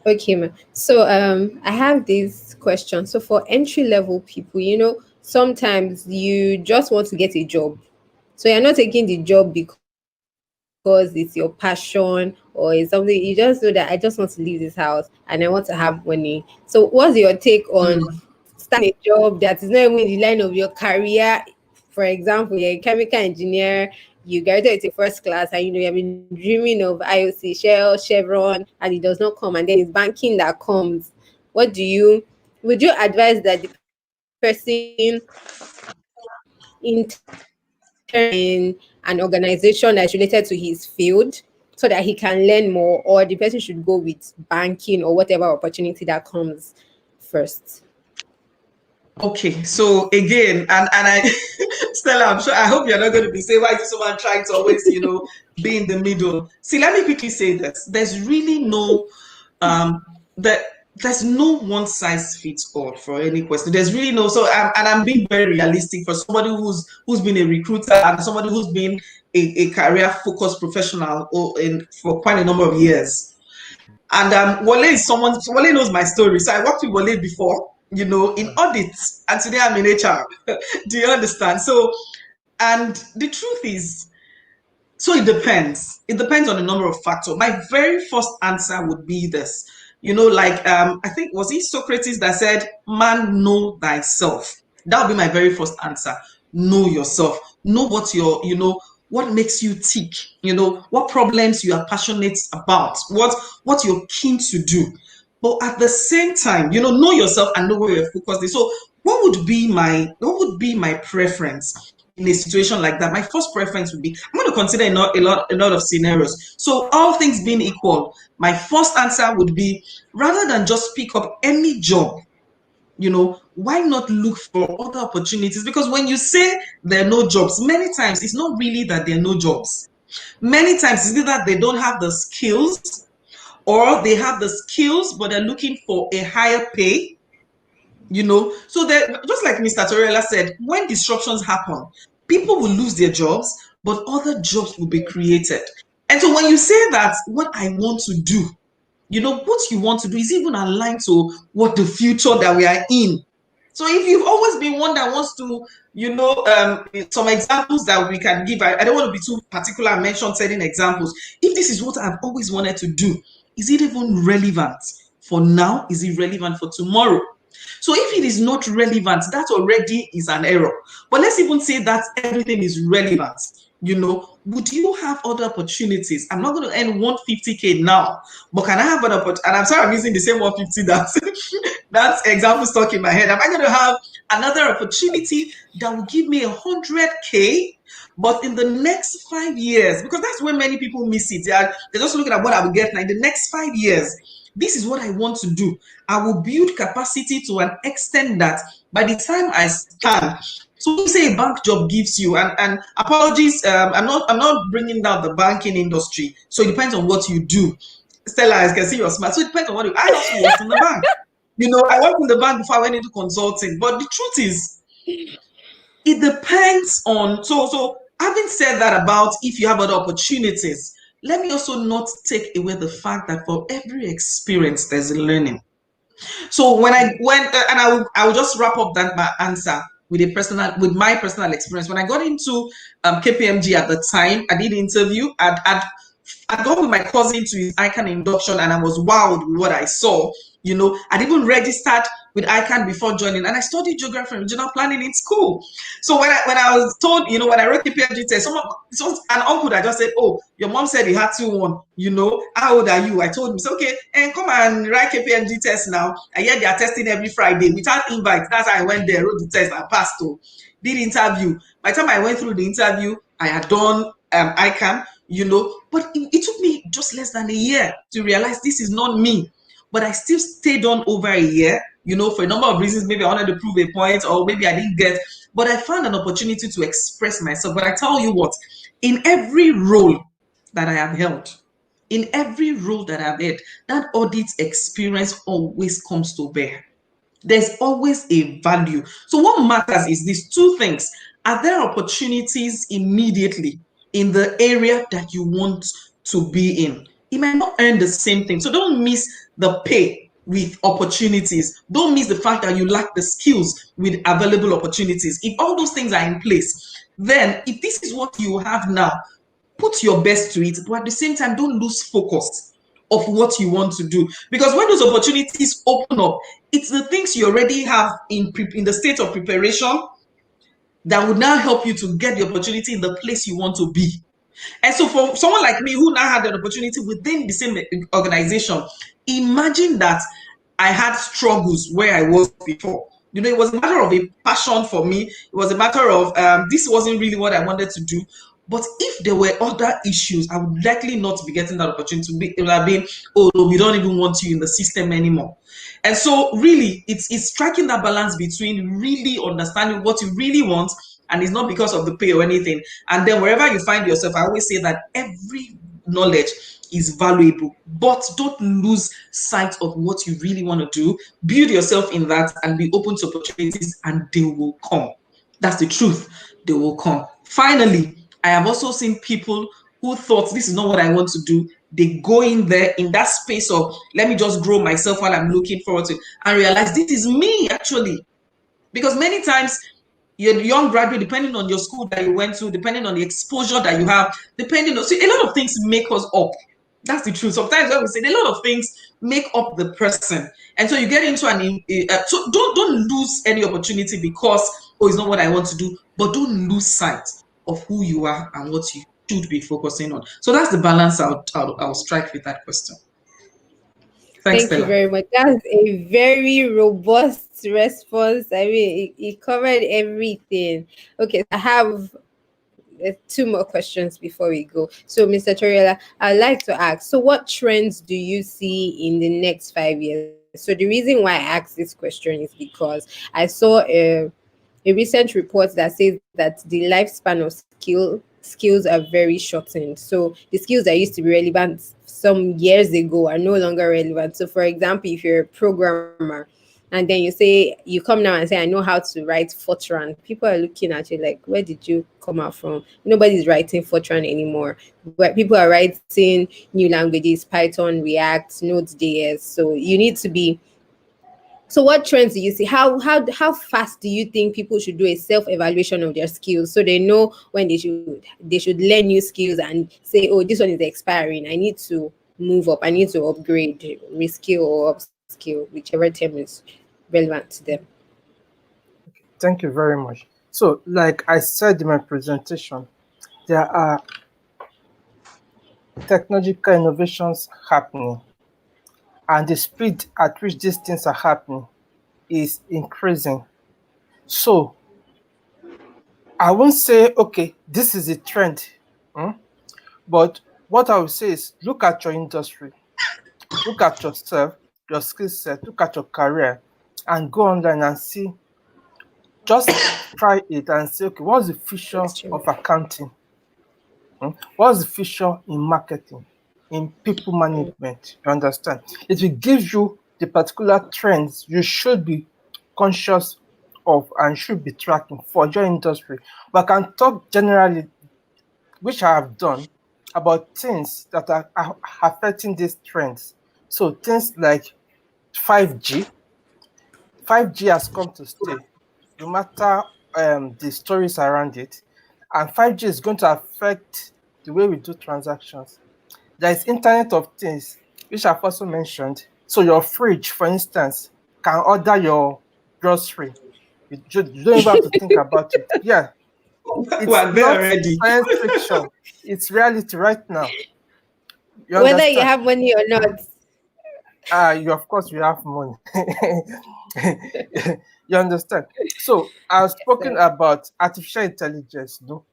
Okay, ma'am. So I have this question. So for entry level people, sometimes you just want to get a job. So you're not taking the job because it's your passion or it's something you just know that I just want to leave this house and I want to have money. So what's your take on starting a job that is not even in the line of your career? For example, you're a chemical engineer, you graduated with a first class, and you've been dreaming of IOC, Shell, Chevron, and it does not come, and then it's banking that comes. Would you advise that the person in an organization that's related to his field so that he can learn more, or the person should go with banking or whatever opportunity that comes first? Okay, so again, and I, Stella, I hope you're not going to be saying, why is someone trying to always, be in the middle? See, let me quickly say this. There's really um, that there's no one size fits all for any question. There's really no, and I'm being very realistic for somebody who's been a recruiter and somebody who's been a career focused professional for quite a number of years. And Wale knows my story. So I worked with Wale before, in audits, and today I'm in HR. Do you understand? So, and the truth is, so it depends. It depends on a number of factors. My very first answer would be this. I think, was it Socrates that said, man, know thyself. That would be my very first answer. Know yourself. Know what makes you tick, what problems you are passionate about, what you're keen to do. But at the same time, know yourself and know where your focus is. So what would be my preference in a situation like that? My first preference would be, I'm going to consider a lot of scenarios. So all things being equal, my first answer would be, rather than just pick up any job, why not look for other opportunities? Because when you say there are no jobs, many times it's not really that there are no jobs. Many times it's either that they don't have the skills, or they have the skills but they're looking for a higher pay. So that, just like Mr. Torella said, when disruptions happen, people will lose their jobs, but other jobs will be created. And so when you say that, what I want to do, what you want to do is even aligned to what the future that we are in. So if you've always been one that wants to, some examples that we can give, I don't want to be too particular and mention certain examples. If this is what I've always wanted to do, is it even relevant for now? Is it relevant for tomorrow? So if it is not relevant, that already is an error. But let's even say that everything is relevant. Would you have other opportunities? I'm not going to earn 150K now, but can I have an opportunity? And I'm sorry, I'm using the same 150 that example stuck in my head. Am I going to have another opportunity that will give me 100K, but in the next 5 years? Because that's when many people miss it. They're just looking at what I will get now. In the next 5 years, this is what I want to do. I will build capacity to an extent that by the time I stand, so you say a bank job gives you, and apologies, I'm not bringing down the banking industry. So it depends on what you do. Stella, I can see you're smart. So it depends on what you. I also worked in the bank. I worked in the bank before I went into consulting. But the truth is, it depends on. So having said that about if you have other opportunities, let me also not take away the fact that for every experience there's a learning. So when I went, and I will just wrap up that my answer with my personal experience. When I got into KPMG at the time, I did interview. I'd gone with my cousin to his ICANN induction, and I was wowed with what I saw. I'd even registered with ICANN before joining, and I studied geography and regional planning in school. So when I was told, when I wrote KPMG test, an uncle that just said, "Oh, your mom said you had 2-1. How old are you?" I told him, "It's okay, and come and write KPMG test now." And yet they are testing every Friday without invite. That's how I went there, wrote the test, and passed. Did interview. By the time I went through the interview, I had done ICANN. But it took me just less than a year to realize this is not me. But I still stayed on over a year, for a number of reasons. Maybe I wanted to prove a point, or maybe I didn't get, but I found an opportunity to express myself. But I tell you what, in every role that I have held, that audit experience always comes to bear. There's always a value. So what matters is these two things. Are there opportunities immediately in the area that you want to be in? It might not earn the same thing. So don't miss the pay with opportunities. Don't miss the fact that you lack the skills with available opportunities. If all those things are in place, then if this is what you have now, put your best to it, but at the same time, don't lose focus of what you want to do. Because when those opportunities open up, it's the things you already have in the state of preparation that would now help you to get the opportunity in the place you want to be. And so for someone like me who now had an opportunity within the same organization, imagine that I had struggles where I was before. It was a matter of a passion for me. It was a matter of this wasn't really what I wanted to do. But if there were other issues, I would likely not be getting that opportunity. It would have been, "Oh, no, we don't even want you in the system anymore." And so really, it's striking that balance between really understanding what you really want, and it's not because of the pay or anything. And then wherever you find yourself, I always say that every knowledge is valuable, but don't lose sight of what you really want to do. Build yourself in that and be open to opportunities, and they will come. That's the truth. They will come. Finally, I have also seen people who thought this is not what I want to do. They go in there in that space of, let me just grow myself while I'm looking forward to it, and realize this is me actually. Because many times you're a young graduate, depending on your school that you went to, depending on the exposure that you have, so a lot of things make us up. That's the truth. Sometimes when we say, a lot of things make up the person, and so you get into so don't lose any opportunity because, oh, it's not what I want to do, but don't lose sight of who you are and what you should be focusing on. So that's the balance I'll strike with that question. Thanks, Thank you Stella. very much. That's a very robust response. I mean, it covered everything. Okay, I have two more questions before we go. So, Mr. Toriola, I'd like to ask, so what trends do you see in the next 5 years? So the reason why I asked this question is because I saw a recent report that says that the lifespan of skills are very shortened. So the skills that used to be relevant some years ago are no longer relevant. So for example, if you're a programmer and then you come now and say, "I know how to write Fortran," people are looking at you like, "Where did you come out from?" Nobody's writing Fortran anymore. But people are writing new languages, Python, React, Node.js. So you need to be. So what trends do you see? How fast do you think people should do a self-evaluation of their skills so they know when they should learn new skills and say, "Oh, this one is expiring. I need to move up. I need to upgrade, reskill or upskill, whichever term is relevant to them." Thank you very much. So, like I said in my presentation, there are technological innovations happening, and the speed at which these things are happening is increasing. So, I won't say, okay, this is a trend, but what I will say is look at your industry. look at yourself, your skill set, look at your career, and go online and see. Just try it and say, okay, what's the future That's true. of accounting? What's the future in marketing, in people management? You understand? It will give you the particular trends you should be conscious of and should be tracking for your industry. But I can talk generally, which I have done, about things that are affecting these trends. So things like 5G. 5G has come to stay, no matter the stories around it. And 5G is going to affect the way we do transactions. There is Internet of Things, which I've also mentioned. So your fridge, for instance, can order your grocery. You don't even have to think about it. Yeah, it's We're there not already. science fiction. It's reality right now. You Whether you understand? have money or not. You of course you have money. You understand? So I've spoken Sir. about artificial intelligence. No,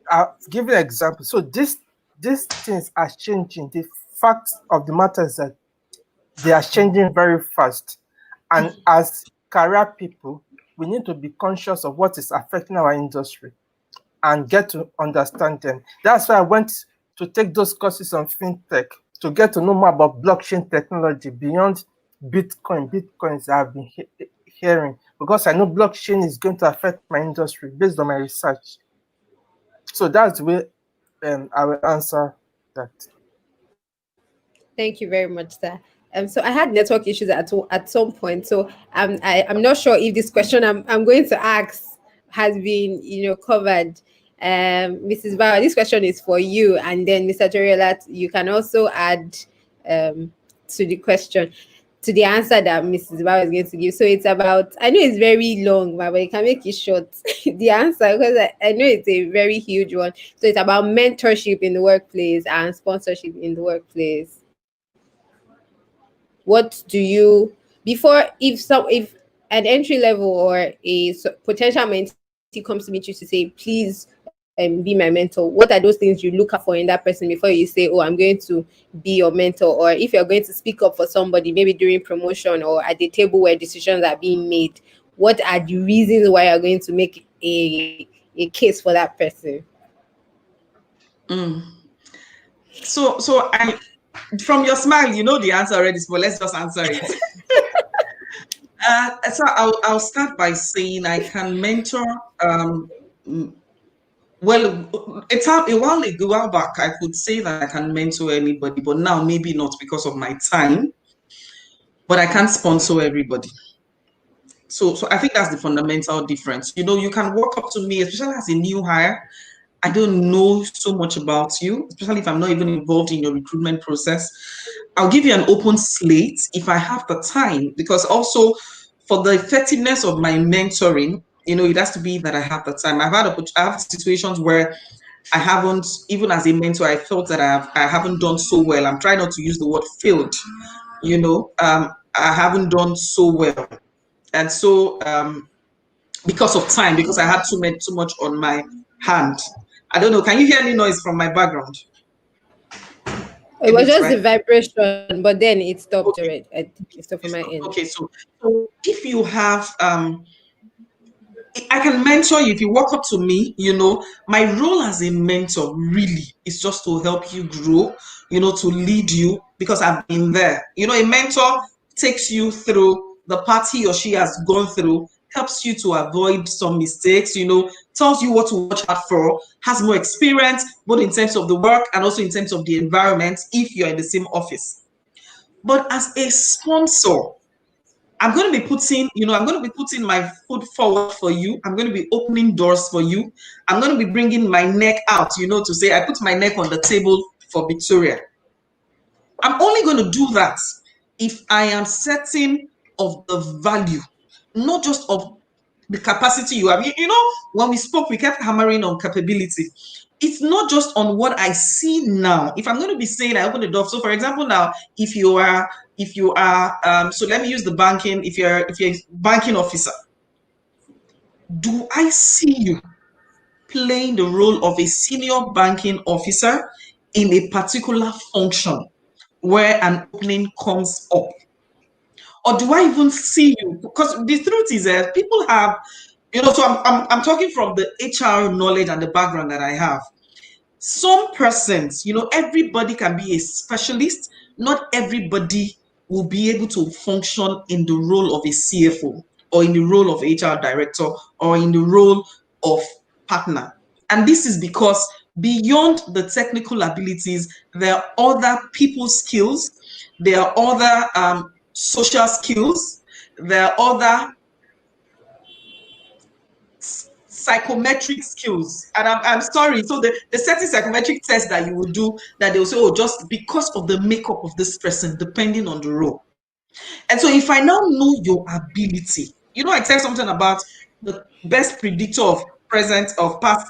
I'll give you an example. So these things are changing. The fact of the matter is that they are changing very fast. And as career people, we need to be conscious of what is affecting our industry and get to understand them. That's why I went to take those courses on fintech to get to know more about blockchain technology beyond Bitcoins I've been hearing, because I know blockchain is going to affect my industry based on my research. So that's the way I will answer that. Thank you very much, sir. So I had network issues at some point. So I'm not sure if this question I'm going to ask has been covered. Mrs. Bauer, this question is for you, and then Mr. Toriola, you can also add to the question, to the answer that Mrs. Bauer is going to give. So it's about, I know it's very long, but you can make it short. The answer, because I know it's a very huge one. So it's about mentorship in the workplace and sponsorship in the workplace. What do you, before, if an entry level or a potential mentee comes to meet you to say, please be my mentor, what are those things you look out for in that person before you say, oh, I'm going to be your mentor? Or if you're going to speak up for somebody, maybe during promotion or at the table where decisions are being made, what are the reasons why you're going to make a case for that person? So I, from your smile, you know the answer already, but let's just answer it. So I'll start by saying I can mentor. Well, a while back, I could say that I can mentor anybody, but now maybe not because of my time. But I can't sponsor everybody. So I think that's the fundamental difference. You know, you can walk up to me, especially as a new hire. I don't know so much about you, especially if I'm not even involved in your recruitment process. I'll give you an open slate if I have the time, because also for the effectiveness of my mentoring, you know, it has to be that I have the time. I have situations where I haven't, even as a mentor, I felt that I haven't done so well. I'm trying not to use the word failed, you know, I haven't done so well. And so because of time, because I had too much on my hand. I don't know. Can you hear any noise from my background? It A was bit, just the right? vibration, but then it stopped Okay. already. I think it stopped from my end. Okay. So if you have I can mentor you. If you walk up to me, you know, my role as a mentor really is just to help you grow, you know, to lead you, because I've been there. You know, a mentor takes you through the path he or she has gone through, helps you to avoid some mistakes, you know, tells you what to watch out for, has more experience, both in terms of the work and also in terms of the environment if you're in the same office. But as a sponsor, I'm going to be putting my foot forward for you. I'm going to be opening doors for you. I'm going to be bringing my neck out, you know, to say I put my neck on the table for Victoria. I'm only going to do that if I am certain of the value, not just of the capacity you have. You know, when we spoke, we kept hammering on capability. It's not just on what I see now. If I'm going to be saying I open the door, so for example, now if you are so let me use the banking. If you're a banking officer, do I see you playing the role of a senior banking officer in a particular function? where an opening comes up? Or do I even see you? Because the truth is that people have, so I'm talking from the HR knowledge and the background that I have. Some persons, everybody can be a specialist. Not everybody will be able to function in the role of a CFO or in the role of HR director or in the role of partner. And this is because beyond the technical abilities, there are other people skills, there are other social skills, there are other psychometric skills. And I'm sorry. So the certain psychometric test that you will do that they'll say, oh, just because of the makeup of this person, depending on the role. And so if I now know your ability, I said something about the best predictor of past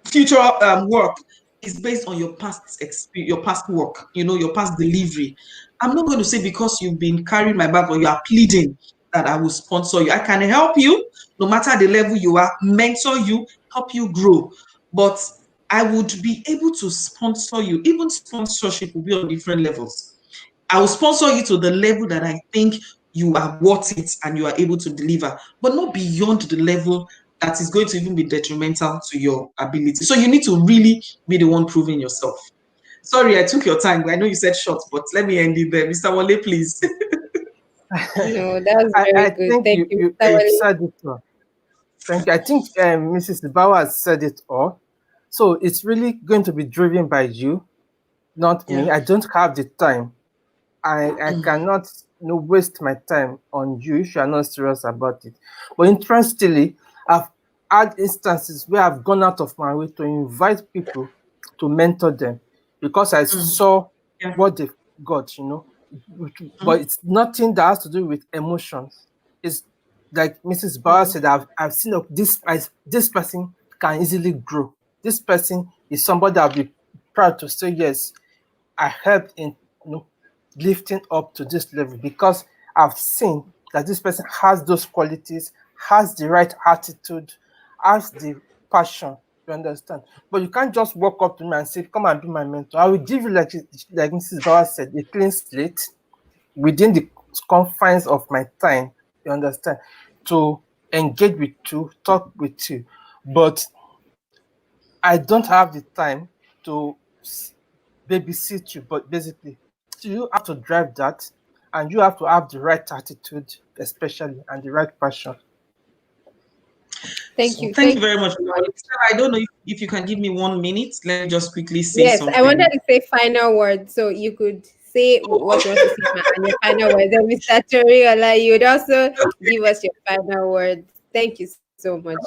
future work is based on your past experience, your past work, your past delivery. I'm not going to say because you've been carrying my bag or you are pleading that I will sponsor you. I can help you no matter the level you are, mentor you, help you grow. But I would be able to sponsor you. Even sponsorship will be on different levels. I will sponsor you to the level that I think you are worth it and you are able to deliver, but not beyond the level that is going to even be detrimental to your ability. So you need to really be the one proving yourself. Sorry, I took your time. I know you said short, but let me end it there. Mr. Wale, please. No, that's I, very I good. think Thank you, you, you, Mr. you've Wale. said it all. Thank you. I think Mrs. Bauer has said it all. So it's really going to be driven by you, not me. Yeah. I don't have the time. I cannot waste my time on you if you are not serious about it. But interestingly, I've had instances where I've gone out of my way to invite people to mentor them because I saw Yeah. what they've got, But it's nothing that has to do with emotions. It's like Mrs. Bauer said, I've seen this person can easily grow. This person is somebody I'll be proud to say, yes, I helped in lifting up to this level because I've seen that this person has those qualities, has the right attitude, has the passion. You understand? But you can't just walk up to me and say, "Come and be my mentor." I will give you, like Mrs. Bauer said, a clean slate within the confines of my time. You understand? To engage with you, talk with you, but I don't have the time to babysit you, but basically, so you have to drive that, and you have to have the right attitude, especially, and the right passion. Thank So you. thank you Thank very you much. so much. I don't know if you can give me 1 minute. Let me just quickly say Yes, I wanted something. to say final words, so you could say what you want to say and your final words. And Mr. Toriola, you would also give us your final words. Thank you so much.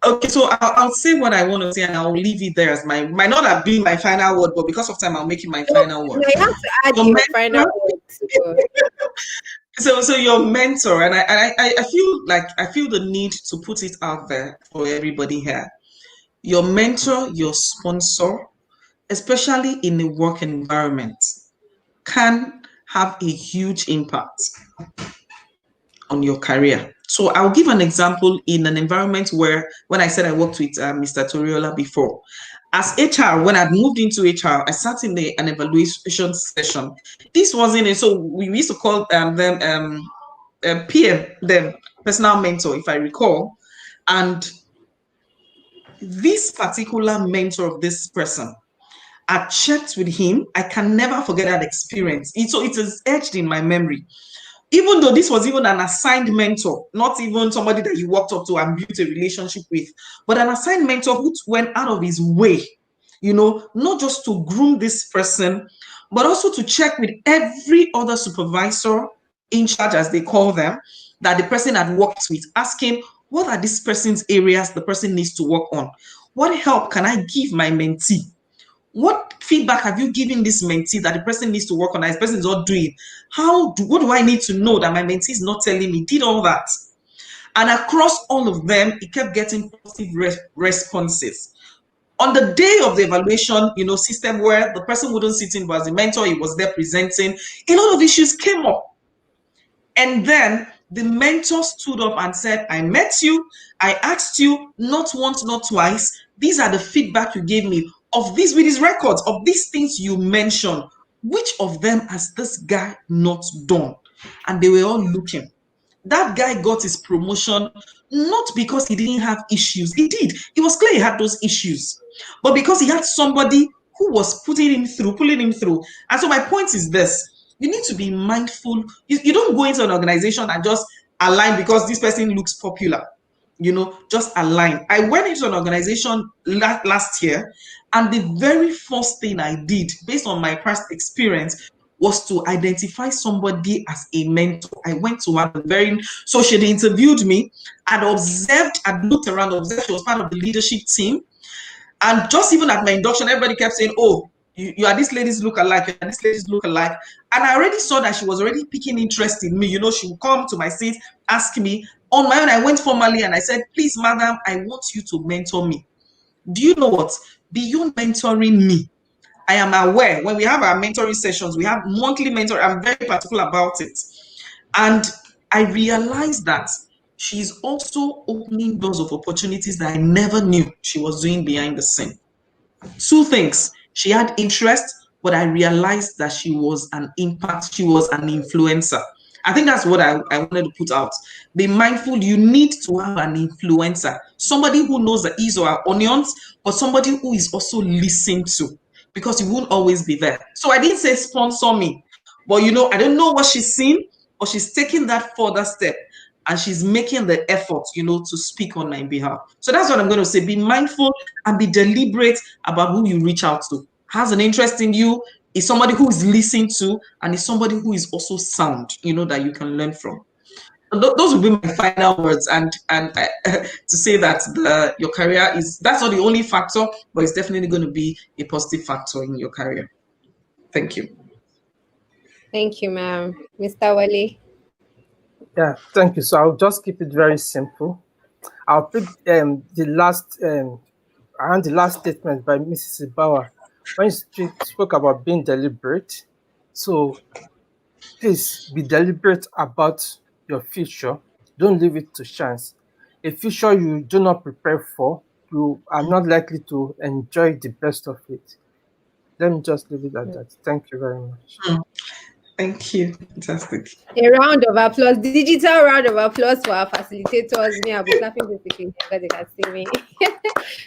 Okay, so I'll say what I want to say and I'll leave it there as might not have been my final word, but because of time, I'll make it my No, final word. no, you have to add Your your final mentor, words. so your mentor, and I feel like I feel the need to put it out there for everybody here. Your mentor, your sponsor, especially in a work environment, can have a huge impact on your career. So I'll give an example in an environment where, when I said I worked with Mr. Toriola before, as HR, when I'd moved into HR, I sat in an evaluation session. This wasn't it. So we used to call them PM, them personal mentor, if I recall. And this particular mentor of this person, I checked with him. I can never forget that experience. So it is etched in my memory. Even though this was even an assigned mentor, not even somebody that you walked up to and built a relationship with, but an assigned mentor who went out of his way, not just to groom this person, but also to check with every other supervisor in charge, as they call them, that the person had worked with, asking what are this person's areas the person needs to work on? What help can I give my mentee? What feedback have you given this mentee that the person needs to work on, that this person is not doing? What do I need to know that my mentee is not telling me? Did all that. And across all of them, it kept getting positive responses. On the day of the evaluation, system where the person wouldn't sit in, but as a mentor, he was there presenting, a lot of issues came up. And then the mentor stood up and said, I met you, I asked you not once, not twice. These are the feedback you gave me. of these, with his records of these things you mentioned, which of them has this guy not done? And they were all looking. That guy got his promotion not because he didn't have issues. He did. It was clear he had those issues, but because he had somebody who was putting him through, pulling him through. And so my point is this: you need to be mindful. You don't go into an organization and just align because this person looks popular. Just align. I went into an organization last year, and the very first thing I did, based on my past experience, was to identify somebody as a mentor. I went to one so she interviewed me, and observed, and looked around, observed she was part of the leadership team. And just even at my induction, everybody kept saying, "Oh, you are this lady's look alike, you are this lady's look alike." And I already saw that she was already picking interest in me. She would come to my seat, ask me. On my own, I went formally and I said, "Please, madam, I want you to mentor me." Do you know what? Beyond mentoring me, I am aware when we have our mentoring sessions, we have monthly mentor. I'm very particular about it. And I realized that she's also opening doors of opportunities that I never knew she was doing behind the scene. Two things. She had interest, but I realized that she was an impact, she was an influencer. I think that's what I wanted to put out. Be mindful, you need to have an influencer, somebody who knows the ease or our onions, but somebody who is also listened to, because you won't always be there. So I didn't say sponsor me, but I don't know what she's seen, but she's taking that further step and she's making the effort, to speak on my behalf. So that's what I'm going to say. Be mindful and be deliberate about who you reach out to. Has an interest in you, is somebody who is listened to, and is somebody who is also sound, that you can learn from. Those will be my final words, and to say that your career that's not the only factor, but it's definitely going to be a positive factor in your career. Thank you. Thank you, ma'am. Mr. Wale. Yeah, thank you. So I'll just keep it very simple. I'll pick the last around the last statement by Mrs. Bauer when she spoke about being deliberate. So please be deliberate about your future. Don't leave it to chance. A future you do not prepare for, you are not likely to enjoy the best of it. Let me just leave it at that. Thank you very much. Thank you. Fantastic. A round of applause, digital round of applause for our facilitators. Me, I'll be clapping this because they can see me.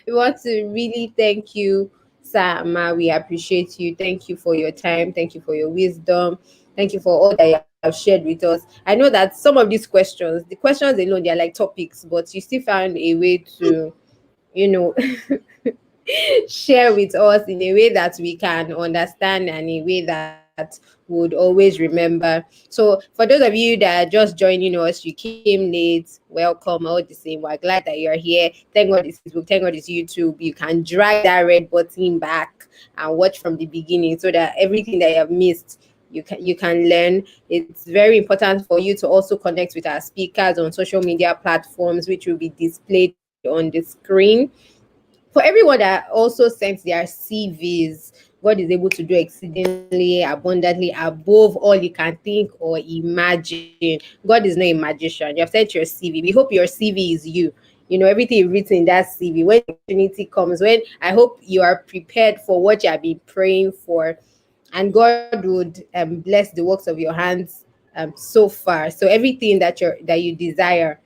We want to really thank you, Sir Ma. We appreciate you. Thank you for your time. Thank you for your wisdom. Thank you for all that you have shared with us. I know that some of these questions, the questions alone, they're like topics, but you still found a way to, share with us in a way that we can understand and a way that would always remember. So for those of you that are just joining us, you came late, welcome, all the same. We're glad that you're here. Thank God it's Facebook, thank God it's YouTube. You can drag that red button back and watch from the beginning so that everything that you have missed, you can learn. It's very important for you to also connect with our speakers on social media platforms, which will be displayed on the screen. For everyone that also sent their CVs, God is able to do exceedingly abundantly above all you can think or imagine. God is not a magician. You have sent your CV. We hope your CV is you. Everything written in that CV. When opportunity comes, when I hope you are prepared for what you have been praying for, and God would bless the works of your hands so far. So everything that you desire,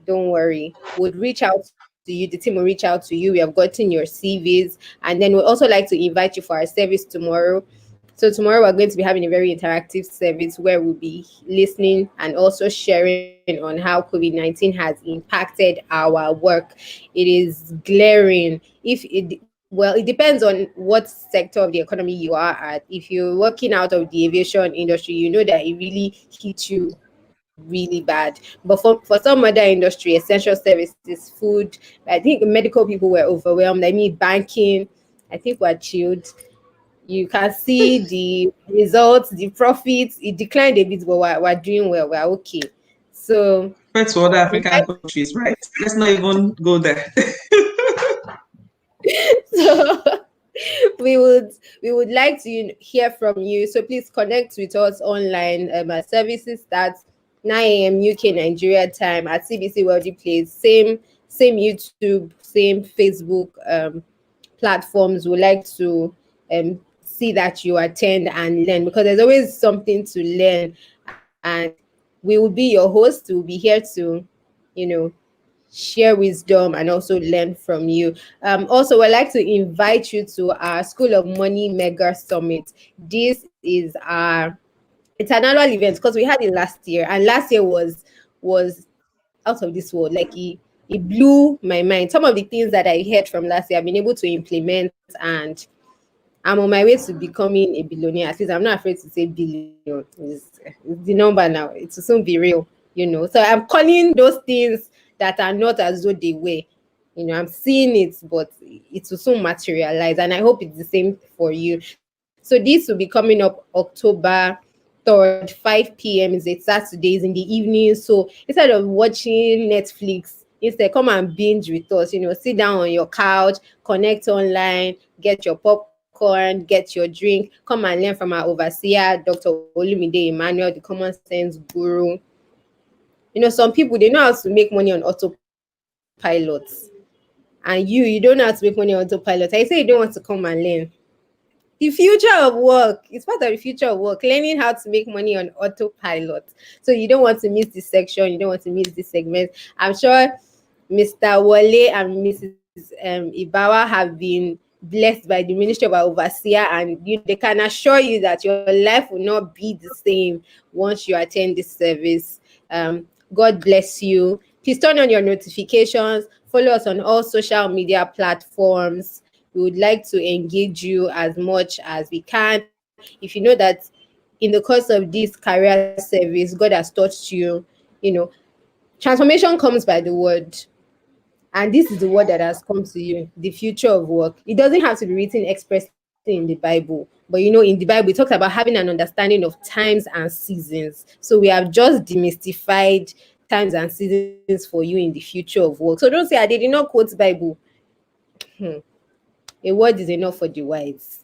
don't worry, would reach out to you. The team will reach out to you. We have gotten your CVs, and then we'd also like to invite you for our service tomorrow. So tomorrow we're going to be having a very interactive service where we'll be listening and also sharing on how COVID-19 has impacted our work. It is glaring. It depends on what sector of the economy you are at. If you're working out of the aviation industry, you know that it really hits you really bad. But for some other industry, essential services, food, I think medical people were overwhelmed. I mean, banking, I think we're chilled. You can see the results, the profits. It declined a bit, but we're doing well. We're okay. So, Compared to other African countries, right? Let's not even go there. so we would like to hear from you. So please connect with us online. Our services starts 9 a.m. UK Nigeria time at CBC Wealthy Place. Same YouTube, same Facebook platforms would like to see that you attend and learn, because there's always something to learn. And we will be your host. We'll be here to, you know, share wisdom and also learn from you. Also, we'd like to invite you to our School of Money Mega Summit. This is our it's an annual event because we had it last year, and last year was out of this world. Like it blew my mind. Some of the things that I heard from last year, I've been able to implement, and I'm on my way to becoming a billionaire. At least I'm not afraid to say billion. It's the number now. It will soon be real, you know. So I'm calling those things that are not as though they were. You know, I'm seeing it, but it will soon materialize. And I hope it's the same for you. So this will be coming up October 3rd, 5 p.m. is a Saturdays in the evening. So instead of watching Netflix, instead come and binge with us. You know, sit down on your couch, connect online, get your popcorn, get your drink, come and learn from our overseer, Dr. Olumide Emmanuel, the common sense guru. You know, some people, they know how to make money on autopilot, and you don't know how to make money on autopilot. I say you don't want to come and learn. The future of work is part of the future of work, learning how to make money on autopilot. So you don't want to miss this section, you don't want to miss this segment. I'm sure Mr. Wale and Mrs. Ibawa have been blessed by the ministry of our overseer, and they can assure you that your life will not be the same once you attend this service. God bless you. Please turn on your notifications, follow us on all social media platforms. We would like to engage you as much as we can. If you know that in the course of this career service, God has touched you, you know, transformation comes by the word. And this is the word that has come to you, the future of work. It doesn't have to be written expressly in the Bible, but in the Bible, it talks about having an understanding of times and seasons. So we have just demystified times and seasons for you in the future of work. So don't say, I did not quote Bible. A word is enough for the wise.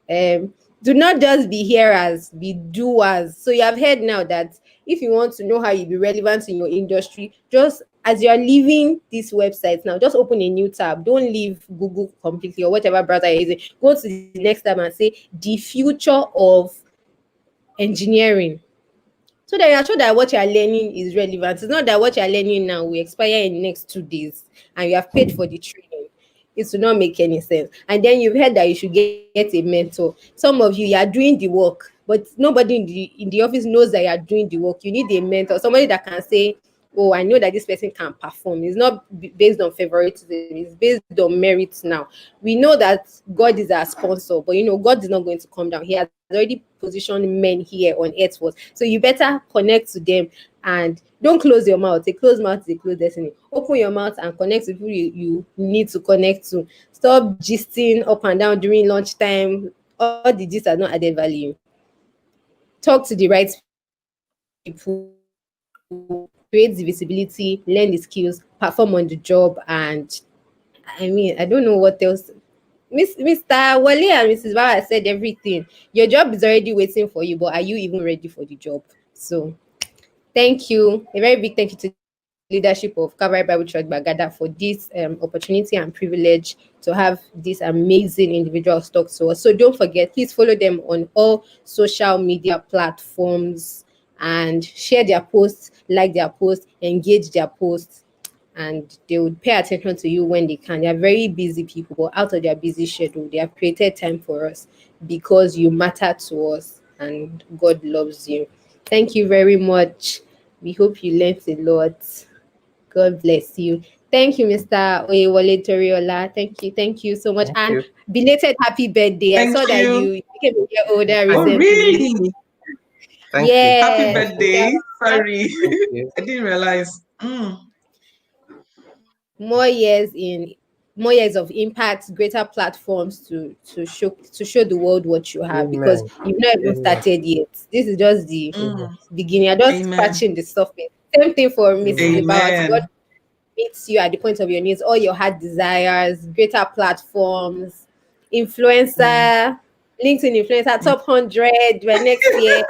Do not just be hearers, be doers. So you have heard now that if you want to know how you be relevant in your industry, just as you are leaving this website now, just open a new tab. Don't leave Google completely or whatever browser you're using. Go to the next tab and say the future of engineering. So that you are sure that what you are learning is relevant. It's not that what you are learning now will expire in the next 2 days and you have paid for the training. It will not make any sense. And then you've heard that you should get a mentor. Some of you are doing the work, but nobody in the office knows that you are doing the work. You need a mentor, somebody that can say, oh, I know that this person can perform. It's not based on favoritism, it's based on merits now. We know that God is our sponsor, but God is not going to come down. He has already positioned men here on earth for us. So you better connect to them and don't close your mouth. A closed mouth is a closed destiny. Open your mouth and connect to people you need to connect to. Stop gisting up and down during lunchtime. All the gist has not added value. Talk to the right people, create the visibility, learn the skills, perform on the job, and I mean, I don't know what else. Mr. Wale and Mrs. Bawa said everything. Your job is already waiting for you, but are you even ready for the job? So, thank you. A very big thank you to the leadership of Calvary Bible Church Bagada for this opportunity and privilege to have these amazing individuals talk to us. So don't forget, please follow them on all social media platforms and share their posts, like their posts, engage their posts, and they would pay attention to you when they can. They are very busy people, but out of their busy schedule, they have created time for us because you matter to us and God loves you. Thank you very much. We hope you learned a lot. God bless you. Thank you, Mr. Oyewole Toriola. Thank you so much. Thank And you. belated happy birthday. I Thank saw that you. you became a year older Thank Oh, you. recently. really? Thank you. Happy Yes. Thank you. birthday. Sorry. Thank you. I didn't realize. More years in more years of impact, greater platforms to show the world what you have, because Amen. you've not even Amen. started yet. This is just the Mm. beginning. You're just Amen. scratching the surface. Same thing for Mrs. Amen. Ibawat. God Amen. meets you at the point of your needs, all your heart desires, greater platforms, influencer, LinkedIn influencer, top 100 by next year.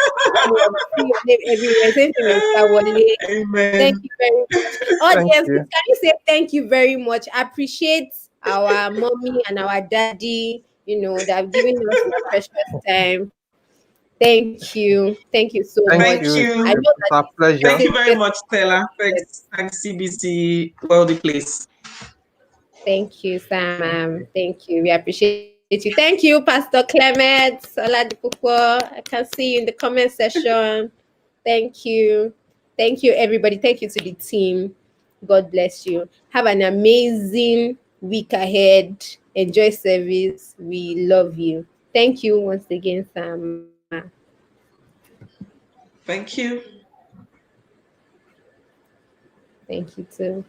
You'll see your name everywhere. Same thing, Mr. Wale. Amen. Thank you very much. Thank Audience, please you. can you say thank you very much? Appreciate our mommy and our daddy, that have given us their precious time. Thank you. Thank you so Thank Thank much. you. you. I know It's that our pleasure. Thank you very this much, Stella. Thanks, CBC Wealthy Place. Thank you, Sam. Thank you. We appreciate you. Thank you, Pastor Clement, Oladipupo. I can see you in the comment section. Thank you. Thank you, everybody. Thank you to the team. God bless you. Have an amazing week ahead. Enjoy service. We love you. Thank you once again, Sam. Thank you. Thank you too.